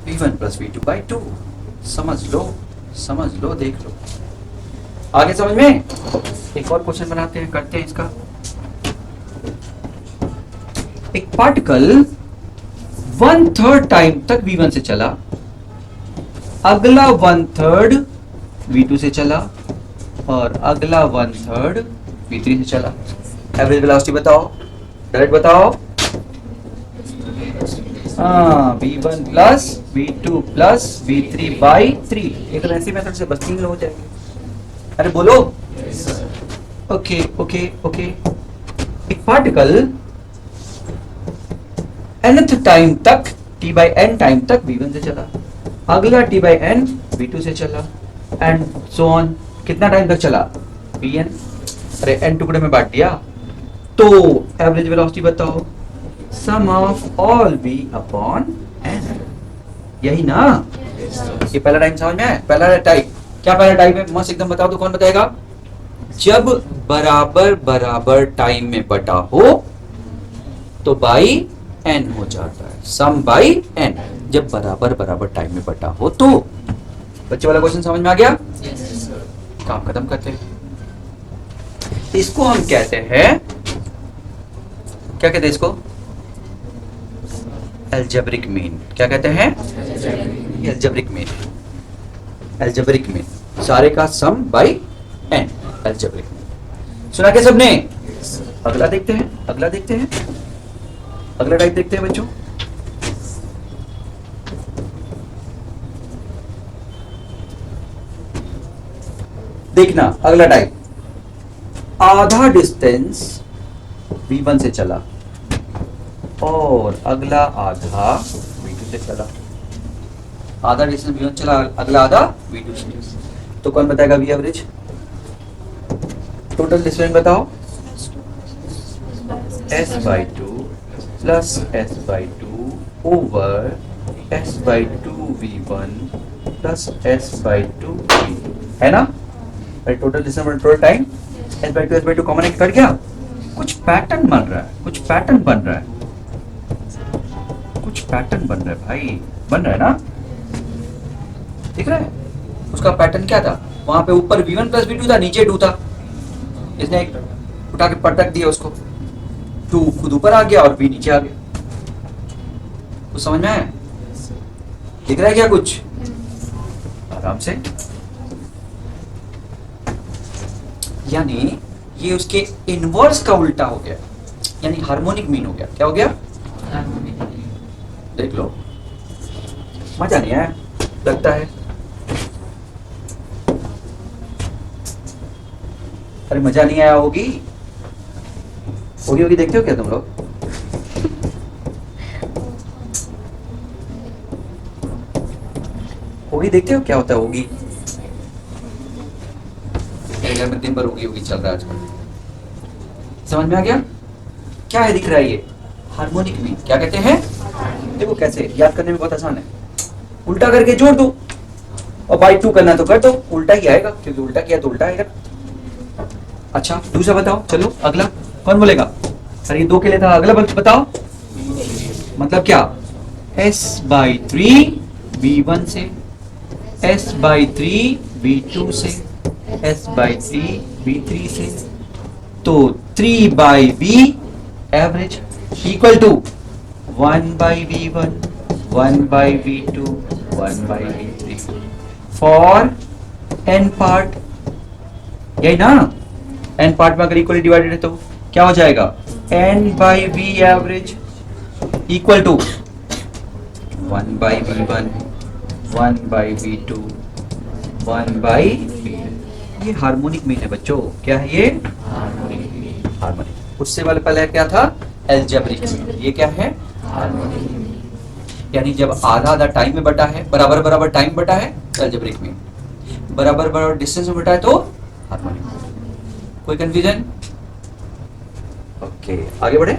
V1 plus V2/2। समझ लो, देख लो। आगे समझ में? एक और क्वेश्चन बनाते हैं, करते हैं इसका। एक पार्टिकल 1/3 टाइम तक V1 से चला, अगला 1/3 V2 से चला और अगला 1/3 V3 से चला। एवरेज वेलोसिटी बताओ, डायरेक्ट बताओ। V1 plus V2 plus V3/3। एक ऐसी मेथड से बस 3 हो जाएंगे। अरे बोलो। ओके। एक पार्टिकल nth टाइम तक T/n टाइम तक V1 से चला, अगला T/n V2 से चला, एंड सो ऑन। कितना टाइम तक चला? Vn। अरे n टुकड़े में बांट दिया, तो एवरेज वेलोसिटी बताओ। Sum of all V upon n। यही ना? ये पहला टाइम समझ में आया? पहला टाइप क्या? पहला टाइप है मस्त एकदम बताओ तो कौन बताएगा? जब बराबर टाइम में बटा हो तो बाई n हो जाता है, सम बाई n। जब बराबर टाइम में बटा हो तो। बच्चे वाला क्वेश्चन समझ में आ गया? काम खत्म करते हैं। इसको हम कहते हैं, क्या कहते हैं इसको? Algebraic mean. क्या कहते हैं? Algebraic mean. सारे का सम बाई n, एल्जेब्रिक मीन। सुना क्या सबने? अगला देखते हैं। अगला टाइप देखते हैं बच्चों। देखना अगला टाइप। आधा डिस्टेंस V1 से चला और अगला आधा V2 से चला। आधा डिस्टेंस V1 चला, अगला आधा V2 से। तो कौन बताएगा V एवरेज? टोटल डिस्टेंस बताओ। S/2 plus S/2 over S/2 V1 plus S/2 V2, है ना? Total distance total time S/2 common है, कट गया। कुछ पैटर्न बन रहा है भाई, बन रहा है ना? दिख रहा है? उसका पैटर्न क्या था? वहां पे ऊपर V1 प्लस V2 था, नीचे 2 था। इसने एक उठा के पटक दिया उसको, 2 खुद ऊपर आ गया और V नीचे आ गया। कुछ समझ में आया? दिख रहा है क्या कुछ? आराम से। यानी ये उसके इनवर्स का उल्टा हो गया, यानी हार्मोनिक मीन हो गया। क्या हो गया? देख लो, मजा नहीं आया लगता है। अरे मजा नहीं आया होगी, देखते हो क्या तुम लोग? होगी देखते हो क्या होता है? होगी मेरे घर में दिन भर होगी चल रहा है आजकल। समझ में आ गया? क्या है दिख रहा है? ये हार्मोनिक मीन। क्या कहते हैं? देखो कैसे याद करने में बहुत आसान है। उल्टा करके जोड़ दो और बाई 2 करना तो कर दो, उल्टा ही आएगा, क्योंकि उल्टा किया तो उल्टा आएगा। अच्छा दूसरा बताओ। चलो अगला कौन बोलेगा? सर ये 2 के लिए था, अगला बताओ। मतलब क्या? S/3 V1 से, S/3 V2 से, S/3 V3 से, तो 3/V average equal to 1/V1, 1/V2, 1/V3 for n part. यही ना? n पार्ट में अगर इक्वली डिवाइडेड है तो क्या हो जाएगा? n/V average equal to 1/V1, 1/V2, 1/V। ये हार्मोनिक मीन है बच्चों। क्या है ये? हार्मोनिक। उससे वाले पहले क्या था? Algebraic mean. ये क्या है? हार्मोनिक। यानी जब आधा आधा टाइम में बटा है, बराबर बराबर टाइम बटा है अलजेब्रिक में, बराबर बराबर डिस्टेंस में बटा है तो हार्मोनिक। कोई कंफ्यूजन? ओके, आगे बढ़े।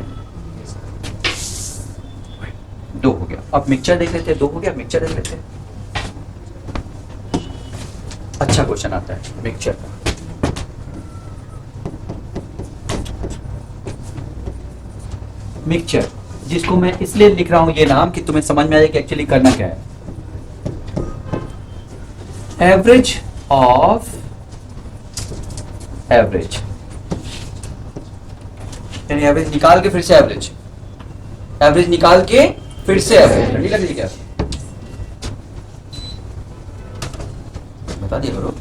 2 हो गया। अब मिक्सचर देख लेते हैं। 2 हो गया, मिक्सचर देख लेते हैं। अच्छा क्वेश्चन आता है मिक्सचर का। मिक्सचर, जिसको मैं इसलिए लिख रहा हूं ये नाम कि तुम्हें समझ में आए कि एक्चुअली करना क्या है। एवरेज ऑफ एवरेज, यानी एवरेज निकाल के फिर से एवरेज, एवरेज निकाल के फिर से एवरेज। ठंडी लग रही क्या? बता दिया करो,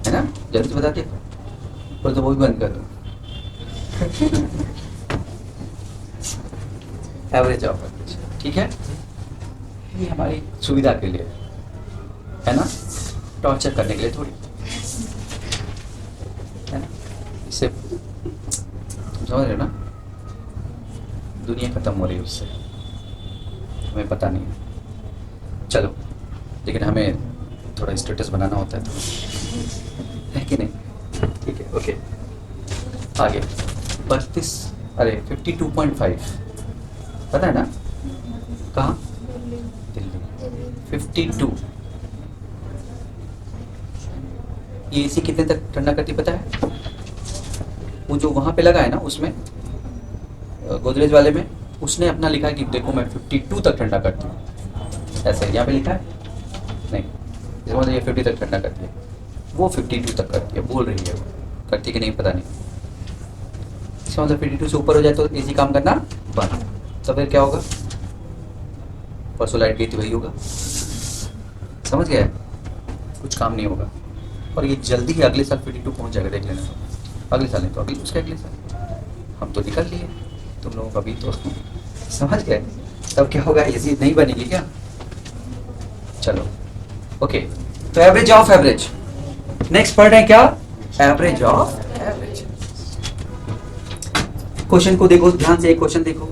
है ना, जल्दी से बता दिया। बोल तो वो भी बंद कर दो। एवरेज ऑफ एवरेज, ठीक है, ये हमारी सुविधा के लिए है ना, टॉर्चर करने के लिए थोड़ी, है ना, इससे तुम समझ रहे हो ना, दुनिया खत्म हो रही है उससे, हमें पता नहीं है। चलो, लेकिन हमें थोड़ा स्टेटस बनाना होता है कि नहीं? ठीक है, ओके। आगे 32, अरे 52.5 पता है ना, कहाँ? दिल्ली। 52, ये एसी कितने तक ठंडा करती पता है? वो जो वहाँ पे लगा है ना, उसमें गोदरेज वाले में, उसने अपना लिखा है कि देखो मैं 52 तक ठंडा करती हूँ। ऐसे यहाँ पे लिखा है नहीं, इसका मतलब ये 50 तक ठंडा करती है, वो 52 तक करती है, बोल रही है वो, करती कि नहीं पता नहीं। इसका मतलब 52 से ऊपर हो जाए तो एसी काम करना बंद, तो फिर क्या होगा? परसों लाइट गई थी वही होगा, समझ गया? कुछ काम नहीं होगा। और ये जल्दी ही अगले साल 52 पहुँच जाएगा, देख लेना। अगले साल नहीं तो अगले, उसके अगले साल। हम तो निकल लिए, तुम लोगों का भी तो समझ गए। तब क्या होगा? एसी नहीं बनेगी क्या? चलो, ओके। तो एवरेज ऑफ एवरेज, नेक्स्ट पढ़ रहे हैं क्या? Average of average. क्वेश्चन को देखो ध्यान से, एक क्वेश्चन देखो।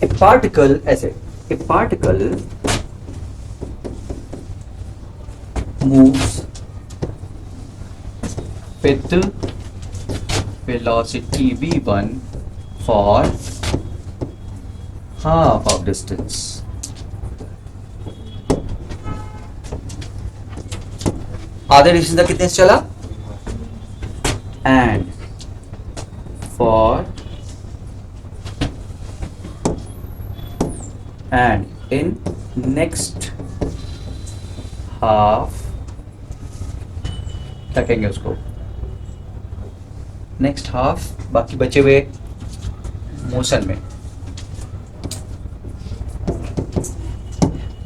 ए पार्टिकल, ऐसे, ए particle moves with velocity v1 for half of distance. आधे डिस्टेंस तक कितने से चला? And in next half, क्या कहेंगे उसको? नेक्स्ट हाफ, बाकी बचे हुए मोशन में,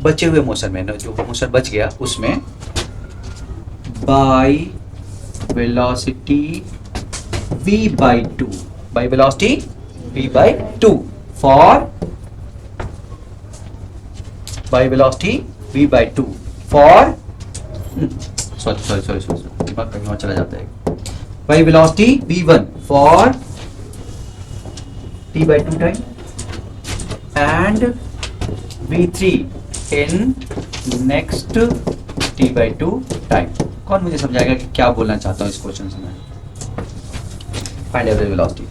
बचे हुए मोशन में, जो मोशन बच गया उसमें, by velocity v/2, by velocity v/2 for, by velocity v/2 for, sorry दिमाग कहीं और चला जाता है। By velocity v1 for t/2 time and v3 in next t/2 time. कौन मुझे समझाएगा कि क्या बोलना चाहता हूँ इस क्वेश्चन से मैं? Find average velocity.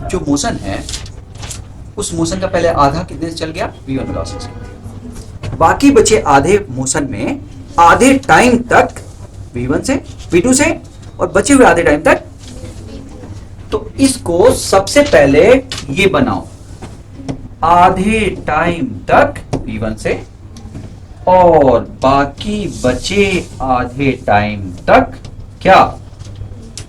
जो मोशन है, उस मोशन का पहले आधा कितने से चल गया? v1 वेलोसिटी से। बाकी बचे आधे मोशन में आधे टाइम तक v1 से, v2 से, और बचे हुए आधे टाइम तक। तो इसको सबसे पहले ये बनाओ, आधे टाइम तक v1 से और बाकी बचे आधे टाइम तक क्या?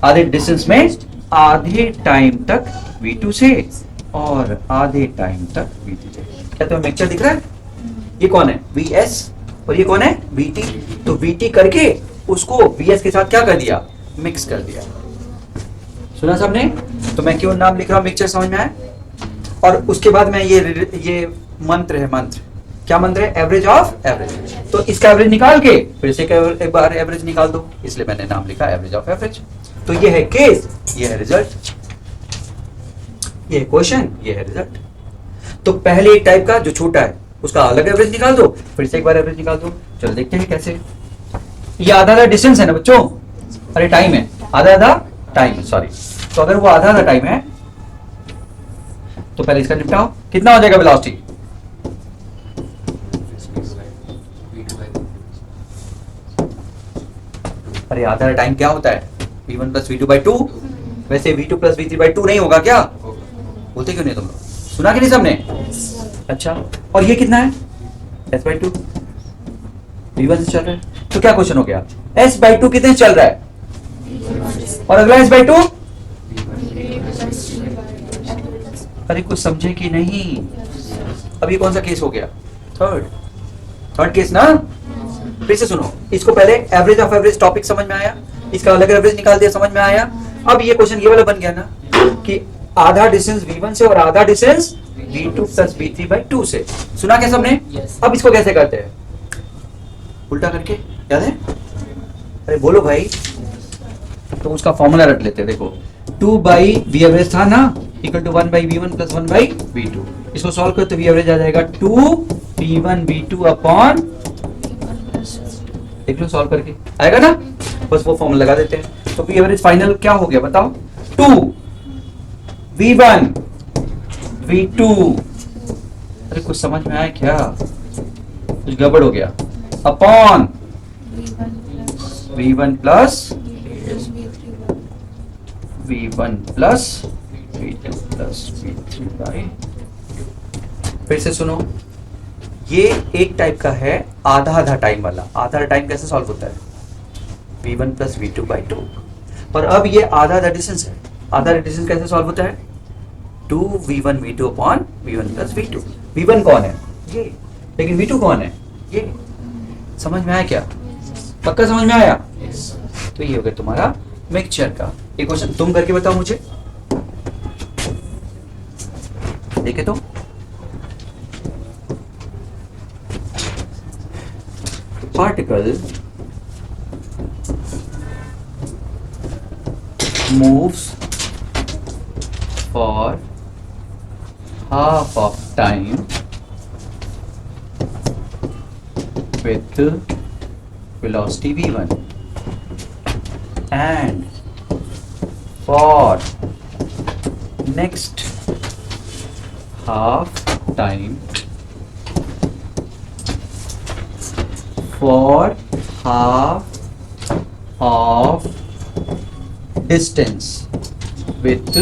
आधे डिस्टेंस में आधे टाइम तक v2 से और आधे टाइम तक v3 से। क्या तुम्हें मिक्सचर दिख रहा है? ये कौन है? vs और ये कौन है? vt। तो vt करके उसको vs के साथ क्या कर दिया? मिक्स कर दिया। सुना सबने? तो मैं क्यों नाम लिख रहा हूं मिक्सचर, समझ में आया? और उसके बाद मैं ये मंत्र है, मंत्र क्या मंत्र है? Average of average. तो इसका एवरेज निकाल के फिर से एक बार एवरेज निकाल दो, इसलिए मैंने नाम लिखा एवरेज ऑफ एवरेज। तो ये है केस, ये है रिजल्ट, ये है क्वेश्चन, ये है रिजल्ट। तो पहले एक टाइप का जो छोटा है उसका अलग एवरेज निकाल दो, फिर से एक बार एवरेज निकाल दो। चलो देखते हैं कैसे। ये आधा आधा डिस्टेंस है ना बच्चों, अरे टाइम है, आधा आधा टाइम है, सॉरी। तो अगर वो आधा आधा टाइम है तो पहले इसका निपटाओ, कितना हो जाएगा वेलोसिटी? अरे आधा आधा टाइम क्या होता है? v1 plus v2 by 2। वैसे v2 प्लस v3 बाई 2 नहीं होगा क्या? बोलते क्यों नहीं तुम लोग? सुना कि नहीं सबने? अच्छा, और ये कितना है? s बाई 2 v1 से चल रहा है, तो क्या क्वेश्चन हो गया? s बाई 2 कितने चल रहा है? और अगला s बाई 2? अरे कुछ समझे कि नहीं? अभी कौन सा केस हो गया? थर्ड केस ना। फिर से सुनो, इसको पहले एवरेज ऑफ एवरेज टॉपिक समझ में आया, इसका अलग एवरेज निकाल दिया, समझ में आया। अब ये क्वेश्चन ये वाला बन गया ना कि आधा डिस्टेंस v1 से और आधा distance v2 plus v3 by 2 से। सुना क्या सबने? अब इसको कैसे करते हैं? उल्टा करके, याद है? अरे बोलो भाई। तो उसका फॉर्मूला रख लेते हैं, देखो 2 बाई वी एवरेज था ना, equal to 1 by v1 plus 1 by v2। इसको सॉल्व करो तो वी एवरेज आ जाएगा 2 v1 v2 अपॉन, देख लो सॉल्व करके आएगा ना, बस वो फॉर्मूला लगा देते हैं। तो वी एवरेज फाइनल क्या हो गया बताओ? 2 v1 v2, अरे कुछ समझ में आया क्या? कुछ गड़बड़ हो गया, upon v1 plus v1 plus v2 plus v3 by. फिर से सुनो, ये एक टाइप का है आधा आधा टाइम वाला। आधा आधा टाइम कैसे सॉल्व होता है? v1 plus v2 by 2। और अब ये आधा आधा डिस्टेंस है, आधा आधा डिस्टेंस कैसे सॉल्व होता है? 2 v1 v2 upon v1 plus v2। v1 कौन है? ये। लेकिन v2 कौन है? ये। समझ में आया क्या? पक्का समझ में आया? तो ये हो गया तुम्हारा मिक्सचर का। एक क्वेश्चन तुम करके बताओ मुझे, देखे तो। particle moves for half of time with velocity v1 and for next half time for half of distance with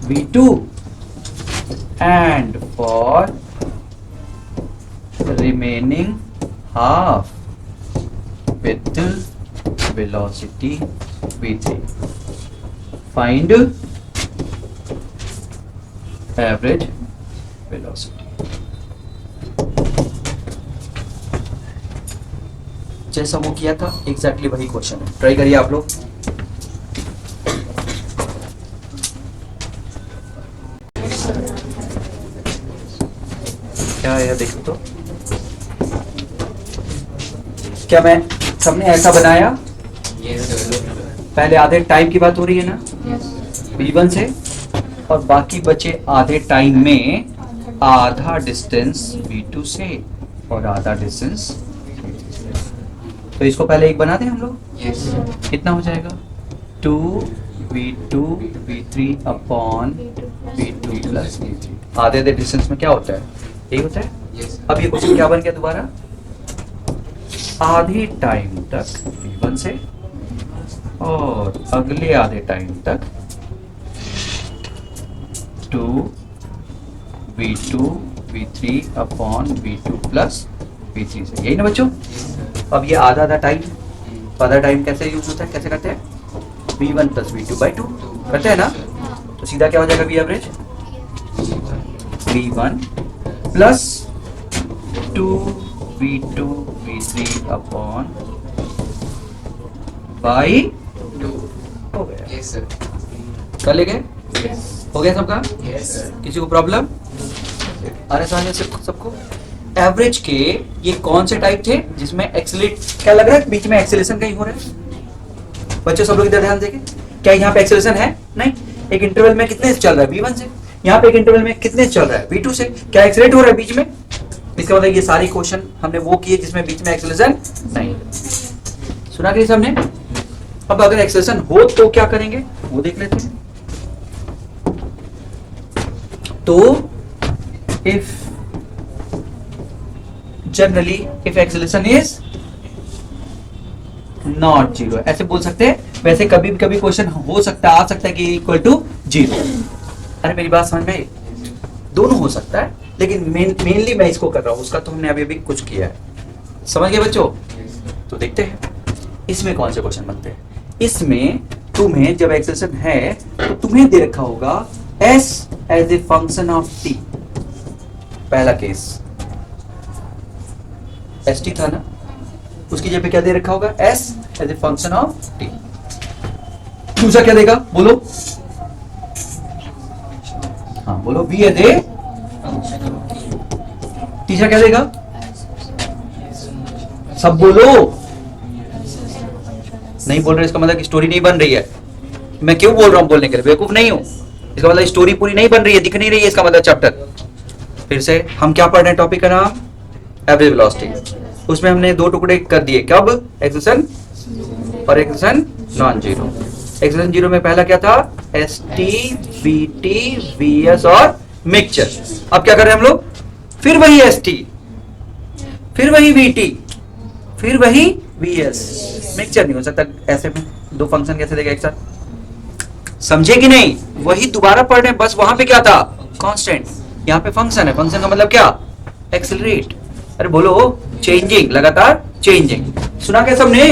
v2 and for remaining half with velocity v3. Find average velocity. जैसा वो किया था एग्जैक्टली वही question है, try करिए आप लोग। क्या है देखो तो, क्या मैं सबने ऐसा बनाया? पहले आधे टाइम की बात हो रही है ना v1 से, और बाकी बचे आधे टाइम में आधा डिस्टेंस v2 से और आधा डिस्टेंस। तो इसको पहले एक बना दें हम लोग। कितना हो जाएगा? 2 v2 v3 upon v2 plus v3। आधे आधे डिस्टेंस में क्या होता है? यही होता है। अब ये क्वेश्चन क्या बन गया दोबारा? आधे टाइम तक v1 से और अगले आधे टाइम तक 2 v2 v3 upon v2 plus v3 से। यही ना बच्चों? अब ये आधा आधा टाइम, आधा टाइम कैसे यूज होता है, कैसे करते हैं? v1 प्लस v2 बाई 2 करते हैं ना। तो सीधा क्या हो जाएगा? v average v1 plus 2 v2 v3 upon by 2 हो गया। कर ले गए? हो गया सबका? किसी को प्रॉब्लम? अरे समझ में सबको? एवरेज के ये कौन से टाइप थे जिसमें एक्सेलरेट, क्या लग रहा है बीच में एक्सेलरेशन कहीं हो रहा है? बच्चों सब लोग इधर ध्यान देंगे, क्या यहाँ पे एक्सेलरेशन है? नहीं। एक इंटरवल में कितने से चल रहा है? v1 से। यहाँ पे एक इंटरवल में कितने से चल रहा है? v2 से। क्या एक्सेलरेट हो रहा है बीच में? इसका मतलब ये सारी क्वेश्चन हमने वो किए जिसमें बीच में एक्सेलरेशन नहीं। सुना कि सबने? अब अगर एक्सेलरेशन हो तो क्या करेंगे वो देख लेते हैं। तो if generally if acceleration is not zero, ऐसे बोल सकते हैं। वैसे कभी कभी क्वेश्चन हो सकता है, आ सकता है कि इक्वल टू जीरो। अरे मेरी बात समझ में आई? दोनों हो सकता है, लेकिन मेनली मैं इसको कर रहा हूं, उसका तो हमने अभी कुछ किया है। समझ गए बच्चों? तो देखते हैं इसमें कौन से क्वेश्चन बनते हैं। इसमें तुम्हें जब एक्सेलरेशन है तो तुम्हें दे रखा होगा s as a function of t। पहला केस st था ना, उसकी जगह पे क्या दे रखा होगा? s as a function of t। दूसरा क्या देगा बोलो? हाँ बोलो, v एज ए। तीसरा क्या देगा? सब बोलो। नहीं बोल रहे इसका मतलब स्टोरी नहीं बन रही है। मैं क्यों बोल रहा हूं बोलने के लिए? बेवकूफ नहीं हूं। इसका मतलब स्टोरी पूरी नहीं बन रही है, दिख नहीं रही है, इसका मतलब चैप्टर। फिर से हम क्या पढ़ रहे हैं? टॉपिक का नाम एवरेज वेलोसिटी। उसमें हमने दो टुकड़े कर दिए, कब? एक्सेलरेशन और acceleration non zero. Acceleration zero में पहला क्या था? S T, we T, V S और मिक्सचर। अब क्या कर रहे हैं हम लोग? फिर वही एस टी, फिर वही वी टी, फिर वही वी एस। मिक्सचर नहीं हो सकता ऐसे में, दो फंक्शन कैसे देगा एक साथ? समझे कि नहीं? वही दोबारा पढ़ रहे हैं, बस वहां पे क्या था? कांस्टेंट। यहाँ पे फंक्शन है, फंक्शन का मतलब क्या? एक्सेलरेट। अरे बोलो, चेंजिंग, लगातार चेंजिंग। सुना क्या सबने?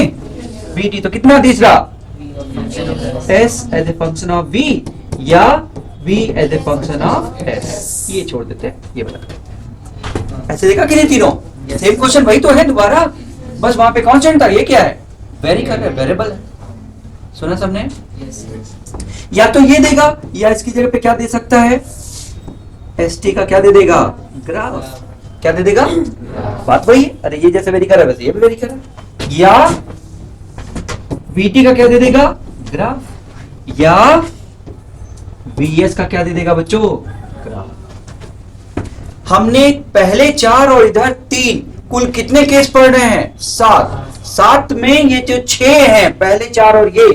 वी टी तो कितना? तीसरा S as a function of V या v as a function of s। ये छोड़ देते हैं, ये बता। ऐसे देखा कि नहीं? तीनों सेम क्वेश्चन वही तो है दोबारा, बस वहां पे कांस्टेंट था। ये क्या है? वेरी कर रहे, वेरिएबल है। सुना सबने? या तो ये देगा या इसकी जगह पे क्या दे सकता है? st का क्या दे देगा? ग्राफ। क्या दे देगा? बात वही है। अरे ये जैसे वेरी कर रहा है वैसे ये भी वेरी कर रहा है। या vt का क्या दे देगा? ग्राफ। या vs का क्या दे देगा बच्चों? ग्राफ। हमने पहले 4 और इधर 3, कुल कितने केस पढ़ रहे हैं? 7। 7 में ये जो 6 हैं, पहले 4 और ये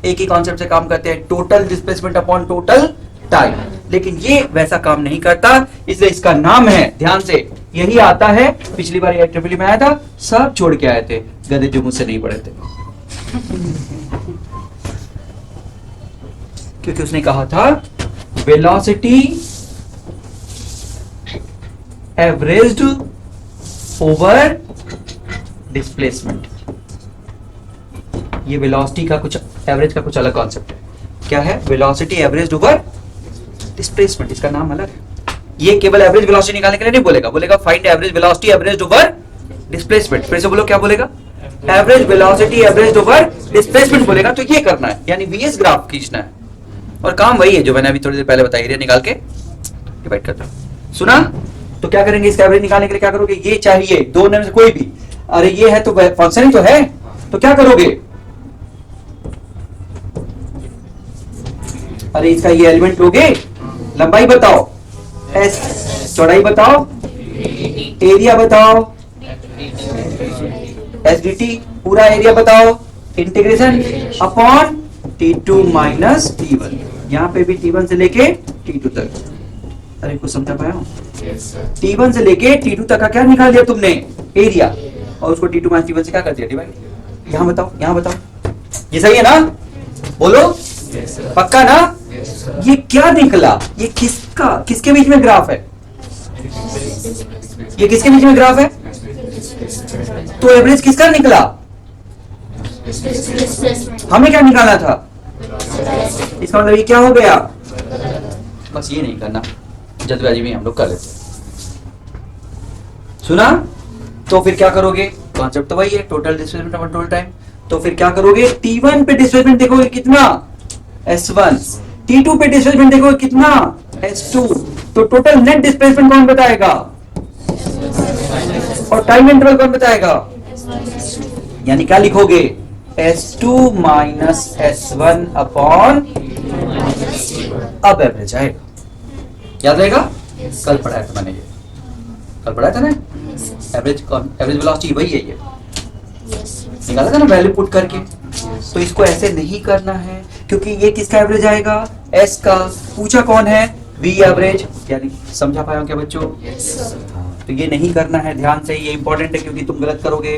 एक ही कॉन्सेप्ट से काम करते हैं, total displacement upon total time. लेकिन ये वैसा काम नहीं करता, इसलिए इसका नाम है, ध्यान से, यही आता है। पिछली बार ट्रिपल में आया था, सब छोड़ के आए थे गधे जो मुझसे नहीं पढ़े थे। क्योंकि उसने कहा था वेलोसिटी एवरेज्ड ओवर डिस्प्लेसमेंट। ये वेलोसिटी का कुछ, एवरेज का कुछ अलग कॉन्सेप्ट है। क्या है? वेलोसिटी एवरेज्ड ओवर डिस्प्लेसमेंट, इसका नाम अलग है। ये केवल एवरेज वेलोसिटी निकालने के लिए नहीं बोलेगा, बोलेगा find average velocity averaged over displacement. फिर से बोलो, क्या बोलेगा? Average velocity averaged over displacement बोलेगा। तो ये करना है, यानी वीएस ग्राफ खींचना है। और काम वही है जो मैंने अभी थोड़ी देर पहले बताया, एरिया निकाल के डिवाइड करता हूं। सुना? तो क्या करेंगे इसका एवरेज निकालने के लिए? क्या करोगे? ये चाहिए, दो में से कोई भी। अरे ये है तो फंक्शन ही तो है, तो क्या करोगे? अरे इसका ये एलिमेंट लोगे, लंबाई बताओ s, चौड़ाई बताओ, एरिया बताओ एस डी टी, पूरा एरिया बताओ, integration upon T2 minus T1। यहाँ पे भी T1 से लेके T2 तक। अरे कुछ समझा पाया हूँ? T1 से लेके T2 तक का क्या निकाल दिया तुमने? एरिया। और उसको T2 माइनस T1 से क्या कर दिया? डिवाइड। यहाँ बताओ, यहाँ बताओ, ये सही है ना? बोलो, पक्का ना? ये क्या निकला? ये किसका, किसके बीच में ग्राफ है? ये किसके बीच में ग्राफ है? तो एवरेज किसका निकला? हमें क्या निकालना था? इसका मतलब ये क्या हो गया? बस ये नहीं करना, जल्दबाजी में हम लोग कर लेते। सुना? तो फिर क्या करोगे? कॉन्सेप्ट तो वही है, total displacement upon total time. तो फिर क्या करोगे? T1 पे डिस्प्लेसमेंट देखोगे कितना? S1। T2 पे डिस्प्लेसमेंट देखोगे कितना? S2। तो टोटल नेट डिस्प्लेसमेंट कौन बताएगा? और टाइम इंटरवल कौन बताएगा? यानी क्या लिखोगे? S2 माइनस S1 अपॉन, अब एवरेज आएगा। याद रहेगा? कल पढ़ाया था मैंने, ये कल पढ़ाया था ना। एवरेज एवरेज वेलोसिटी वही है, ये निकाला था ना वैल्यू पुट करके। तो इसको ऐसे नहीं करना है, क्योंकि ये किसका एवरेज आएगा? S का। पूछा कौन है? V average. यानी समझा पाए हो क्या बच्चों? तो ये नहीं करना है, ध्यान से, ये इंपॉर्टेंट है, क्योंकि तुम गलत करोगे,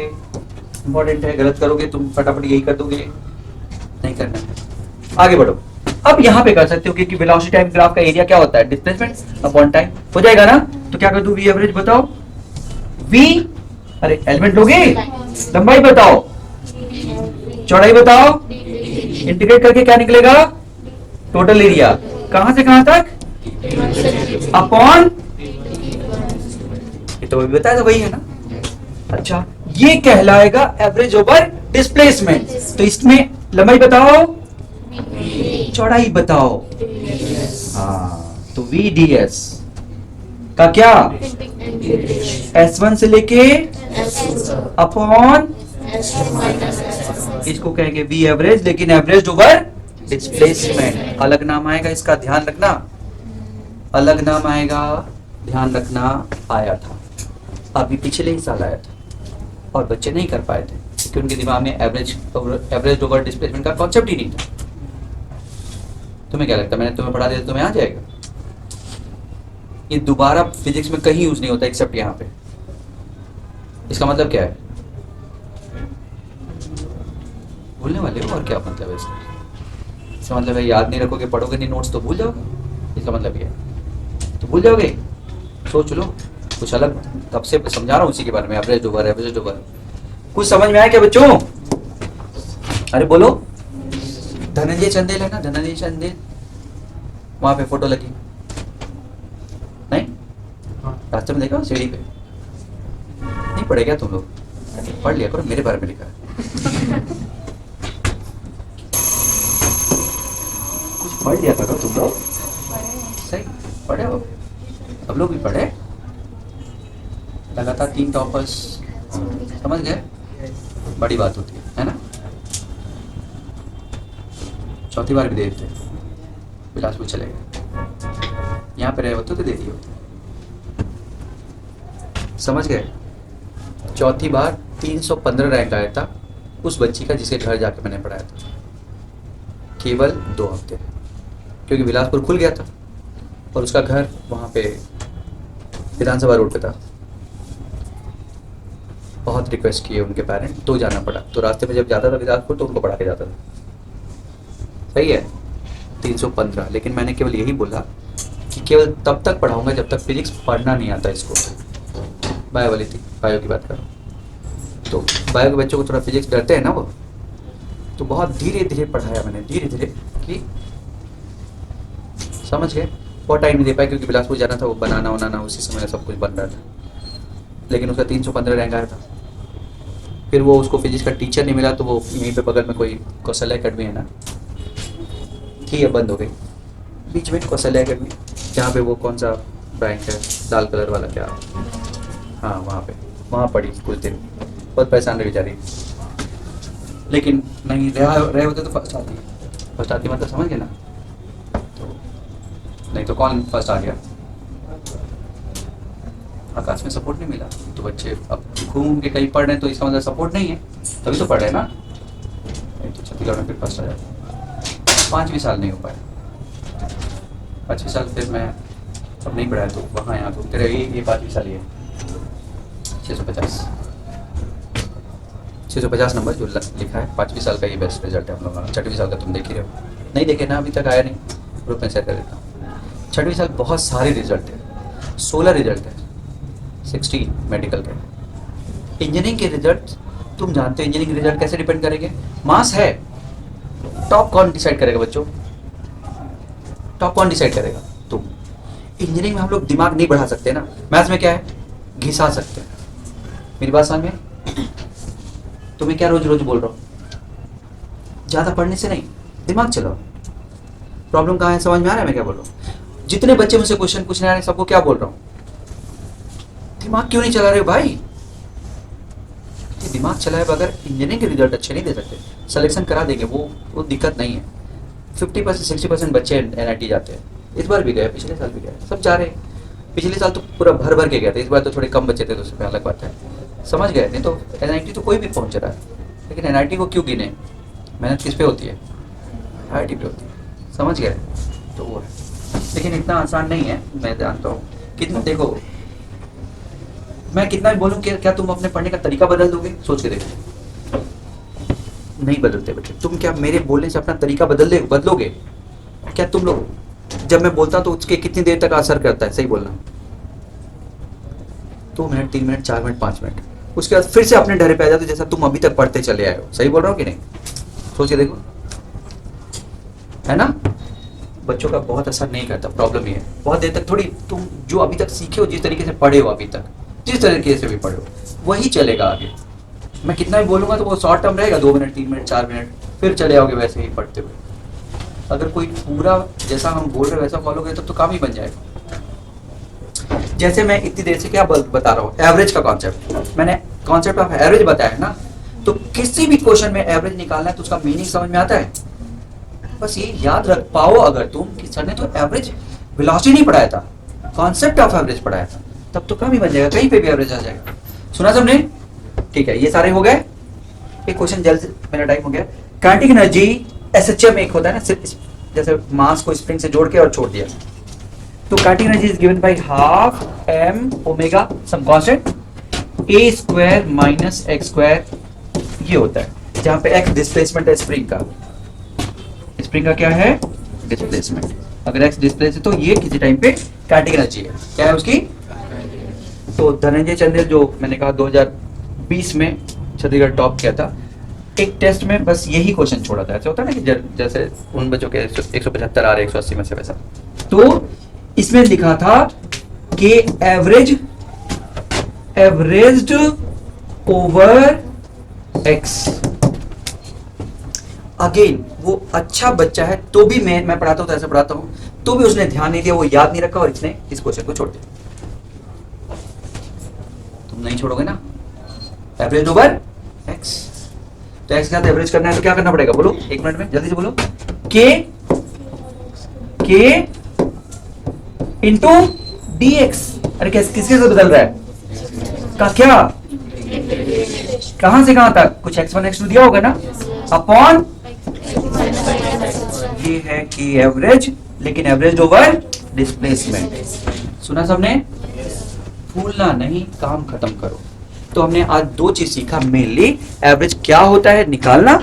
इंपॉर्टेंट है, गलत करोगे तुम फटाफट यही कर दोगे, नहीं करना है। आगे बढ़ो। अब यहाँ पे कर सकते हो, क्योंकि वेलोसिटी टाइम ग्राफ का एरिया क्या होता है? Displacement upon time. हो जाएगा ना? तो क्या कर दूं? V एवरेज बताओ। V, अरे एलिमेंट लोगे, लंबाई बताओ, चौड़ाई बताओ, इंटीग्रेट करके क्या निकलेगा? Total area. कहां से कहां तक? अपॉन, ये तो वही बताया था, वही है ना। अच्छा, ये कहलाएगा एवरेज ओवर डिस्प्लेसमेंट। तो इसमें लंबाई बताओ, चौड़ाई बताओ। हाँ, तो VDS का क्या? S1 से लेके अपॉन, इसको कहेंगे V एवरेज, लेकिन एवरेज ओवर डिस्प्लेसमेंट अलग नाम आएगा इसका, ध्यान रखना, अलग नाम आएगा, ध्यान रखना। आया था अभी पिछले ही साल आया था, और बच्चे नहीं कर पाए थे क्योंकि उनके दिमाग में एवरेज ओवर डिस्प्लेसमेंट का कॉन्सेप्ट ही नहीं था। तुम्हें क्या लगता है, मैंने तुम्हें पढ़ा दिया तो तुम्हें आ जाएगा? ये दोबारा फिजिक्स में कहीं यूज नहीं होता एक्सेप्ट यहाँ पे। इसका मतलब क्या है? भूलने वाले हो, और क्या मतलब है इसका मतलब है याद नहीं रखोगे, पढ़ोगे नहीं नोट्स तो भूल जाओगे, इसका मतलब ये है। तो भूल जाओगे, सोच लो कुछ अलग, तब से समझा रहा हूँ उसी के बारे में, एवरेज ओवर, एवरेज ओवर। कुछ समझ में आया क्या बच्चों? अरे बोलो। धनंजय चंदेल है ना, धनंजय चंदेल, वहां पे फोटो लगी नहीं? रास्ते में देखा सीढ़ी पे? नहीं पढ़े क्या तुम लोग? पढ़ लिया करो, मेरे बारे में लिखा है। कुछ पढ़ लिया करो तुम लोग, सही पढ़े हो, सब लोग भी पढ़े। लगातार 3 टॉपर्स, समझ गए? बड़ी बात होती है ना? चौथी बार भी दे देते, बिलासपुर चले गए, यहाँ पे रहे होते तो दे दिए होते। समझ गए? चौथी बार 315 रैंक आया था उस बच्ची का जिसके घर जाके मैंने पढ़ाया था, केवल 2 हफ्ते, क्योंकि बिलासपुर खुल गया था और उसका घर वहाँ पे विधानसभा रोड पे था। बहुत रिक्वेस्ट किए उनके पेरेंट, तो जाना पड़ा। तो रास्ते में जब जाता था बिलासपुर तो उनको पढ़ा के जाता था। सही है? 315। लेकिन मैंने केवल यही बोला कि केवल तब तक पढ़ाऊंगा जब तक फिजिक्स पढ़ना नहीं आता इसको। बायो वाली थी, बायो की बात करो, तो बायो के बच्चों को थोड़ा फिजिक्स डरते हैं ना वो, तो बहुत धीरे धीरे पढ़ाया मैंने, धीरे धीरे, कि समझ गए। बहुत टाइम नहीं दे पाया क्योंकि बिलासपुर जाना था, वो बनाना बनाना उसी समय सब कुछ बन रहा था। लेकिन उसका 315 रैंक आया था। फिर वो उसको फिजिक्स का टीचर नहीं मिला, तो वो यहीं पे बगल में कोई कौशल्या अकेडमी है ना, ठीक है, बंद हो गई बीच में कौशल्या अकेडमी, जहाँ पे वो कौन सा बैंक है लाल कलर वाला, क्या, हाँ वहाँ पढ़ी कुछ दिन, बहुत परेशान रही बेचारी। लेकिन नहीं रहे होते तो फर्स्ट आती मतलब, समझ गए ना? तो नहीं तो कौन फर्स्ट आ गया? आकाश में सपोर्ट नहीं मिला, तो बच्चे अब घूम के कहीं पढ़ रहे हैं तो इसका मतलब सपोर्ट नहीं है, तभी तो पढ़ रहे हैं ना। नहीं तो छत्तीसगढ़ में फिर फर्स्ट आ जाता। 5वीं साल नहीं हो पाया, 5वीं साल फिर मैं अब नहीं पढ़ाया, तो वहाँ यहाँ घूमते रहे। ये 5वीं साल ही है। 650 नंबर जो लिखा है, 5वीं साल का ये बेस्ट रिजल्ट है हम लोगों का। 6वीं साल का तुम देख ही रहे हो, नहीं देखे ना अभी तक, आया नहीं, ग्रुप में शेयर कर देता हूँ। 6वीं साल बहुत सारे रिजल्ट है, 16 रिजल्ट है, 16 मेडिकल के। इंजीनियरिंग के रिजल्ट तुम जानते हो, इंजीनियरिंग रिजल्ट कैसे डिपेंड करेंगे? मास है, टॉप कौन डिसाइड करेगा बच्चों? टॉप कौन डिसाइड करेगा? तुम। इंजीनियरिंग में हम लोग दिमाग नहीं बढ़ा सकते ना, मैथ्स में क्या है, घिसा सकते हैं। मेरी बात समझ में? तुम्हें क्या रोज रोज बोल रहा हूँ, ज्यादा पढ़ने से नहीं, दिमाग चलाओ। प्रॉब्लम कहाँ है, समझ में आ रहा है मैं क्या बोल रहा हूँ? जितने बच्चे मुझसे क्वेश्चन पूछने आ रहे हैं सबको क्या बोल रहा हूँ, दिमाग क्यों नहीं चला रहे हो भाई? ये दिमाग चलाए बगैर इंजीनियरिंग के रिजल्ट अच्छे नहीं दे सकते। सिलेक्शन करा देंगे, वो दिक्कत नहीं है। 50% 60% बच्चे NIT जाते हैं। इस बार भी गए, पिछले साल भी गए, सब जा रहे हैं। पिछले साल तो पूरा भर भर के गए थे, इस बार तो थोड़े कम बच्चे थे, तो उसमें अलग बात है, समझ गए। नहीं तो NIT तो कोई भी पहुंच रहा है, लेकिन NIT को क्यों गिने? मेहनत किस पे होती है? IIT पे होती है, समझ गए। तो वो है, लेकिन इतना आसान नहीं है, मैं जानता हूँ। कितना देखो, मैं कितना भी बोलूँ कि क्या तुम अपने पढ़ने का तरीका बदल दोगे? सोच के देखो, नहीं बदलते बच्चे। तुम क्या मेरे बोलने से अपना तरीका बदलोगे? क्या तुम लोग, जब मैं बोलता हूं तो उसके कितनी देर तक असर करता है? सही बोलना, 2 मिनट, 3 मिनट, 4 मिनट, 5 मिनट, उसके बाद फिर से अपने ढरे पे आ जाते जैसा तुम अभी तक पढ़ते चले आए हो। सही बोल रहा हो कि नहीं? सोच के देखो, है ना? बच्चों का बहुत असर नहीं करता, प्रॉब्लम ये है। बहुत देर तक थोड़ी, तुम जो अभी तक सीखे हो, जिस तरीके से पढ़े हो अभी तक, जिस तरीके से भी पढ़े हो, वही चलेगा आगे। मैं कितना भी बोलूंगा तो वो शॉर्ट टर्म रहेगा, 2 मिनट, 3 मिनट, 4 मिनट, फिर चले आओगे वैसे ही पढ़ते हुए। अगर कोई पूरा जैसा हम बोल रहे वैसा फॉलो करे तो काम ही बन जाएगा। जैसे मैं इतनी देर से क्या बता रहा हूँ, एवरेज का कॉन्सेप्ट, मैंने कॉन्सेप्ट ऑफ एवरेज बताया ना। तो किसी भी क्वेश्चन में एवरेज निकालना है तो उसका मीनिंग समझ में आता है। बस ये याद रख पाओ अगर तुम कि सर ने तो एवरेज वेलोसिटी नहीं पढ़ाया था, कॉन्सेप्ट ऑफ एवरेज पढ़ाया था, तब तो काम ही बन जाएगा, कहीं पे भी एवरेज आ जाएगा। सुना सबने? ठीक है, ये सारे हो गए। एक क्वेश्चन जल्द, मेरा टाइम हो गया। काइनेटिक एनर्जी SHM एक होता है ना, जैसे मास को स्प्रिंग से जोड़ के और छोड़ दिया, तो kinetic energy is given by half m omega some constant a square minus x square, ये होता है, जहां पे x डिस्प्लेसमेंट है स्प्रिंग का। स्प्रिंग का क्या है? डिस्प्लेसमेंट। अगर x डिस्प्लेस है तो ये किसी टाइम पे काइनेटिक एनर्जी है। क्या है उसकी? तो धनंजय चंदेल, जो मैंने कहा 2020 में छत्तीसगढ़ टॉप किया था, एक टेस्ट में बस यही क्वेश्चन छोड़ा था। ऐसा होता है ना कि जैसे उन बच्चों के 175 आ रहे 180 में से, वैसा। तो इसमें लिखा था कि एवरेज्ड ओवर x। अगेन वो अच्छा बच्चा है तो भी, मैं पढ़ाता हूँ तो ऐसे पढ़ाता हूँ, तो भी उसने ध्यान नहीं दिया, वो याद नहीं रखा और इसने इस क्वेश्चन को छोड़ दिया। तुम नहीं छोड़ोगे ना? एवरेज ओवर x, तो x के साथ एवरेज करना है तो क्या करना पड़ेगा? बोलो 1 मिनट में, जल्दी से बोलो। k into dx। अरे किसके साथ बदल रहा है? का क्या? कहां से कहां तक? कुछ x1 x2 दिया होगा ना, अपॉन ये है कि एवरेज, लेकिन एवरेज ओवर डिस्प्लेसमेंट। सुना सबने? भूलना नहीं, काम खत्म करो। तो हमने आज 2 चीज सीखा मेनली, एवरेज क्या होता है निकालना,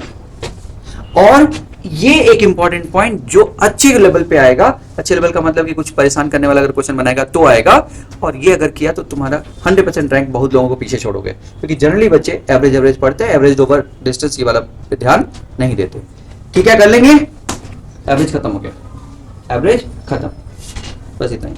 और ये एक इंपॉर्टेंट पॉइंट जो अच्छे लेवल पे आएगा। अच्छे लेवल का मतलब कि कुछ परेशान करने वाला अगर क्वेश्चन बनाएगा तो आएगा, और ये अगर किया तो तुम्हारा 100% रैंक बहुत लोगों को पीछे छोड़ोगे, क्योंकि जनरली बच्चे एवरेज पढ़ते हैं, एवरेज ओवर डिस्टेंस ये वाला पे ध्यान नहीं देते। ठीक है, कर लेंगे। एवरेज खत्म हो गया, एवरेज खत्म, बस इतना ही।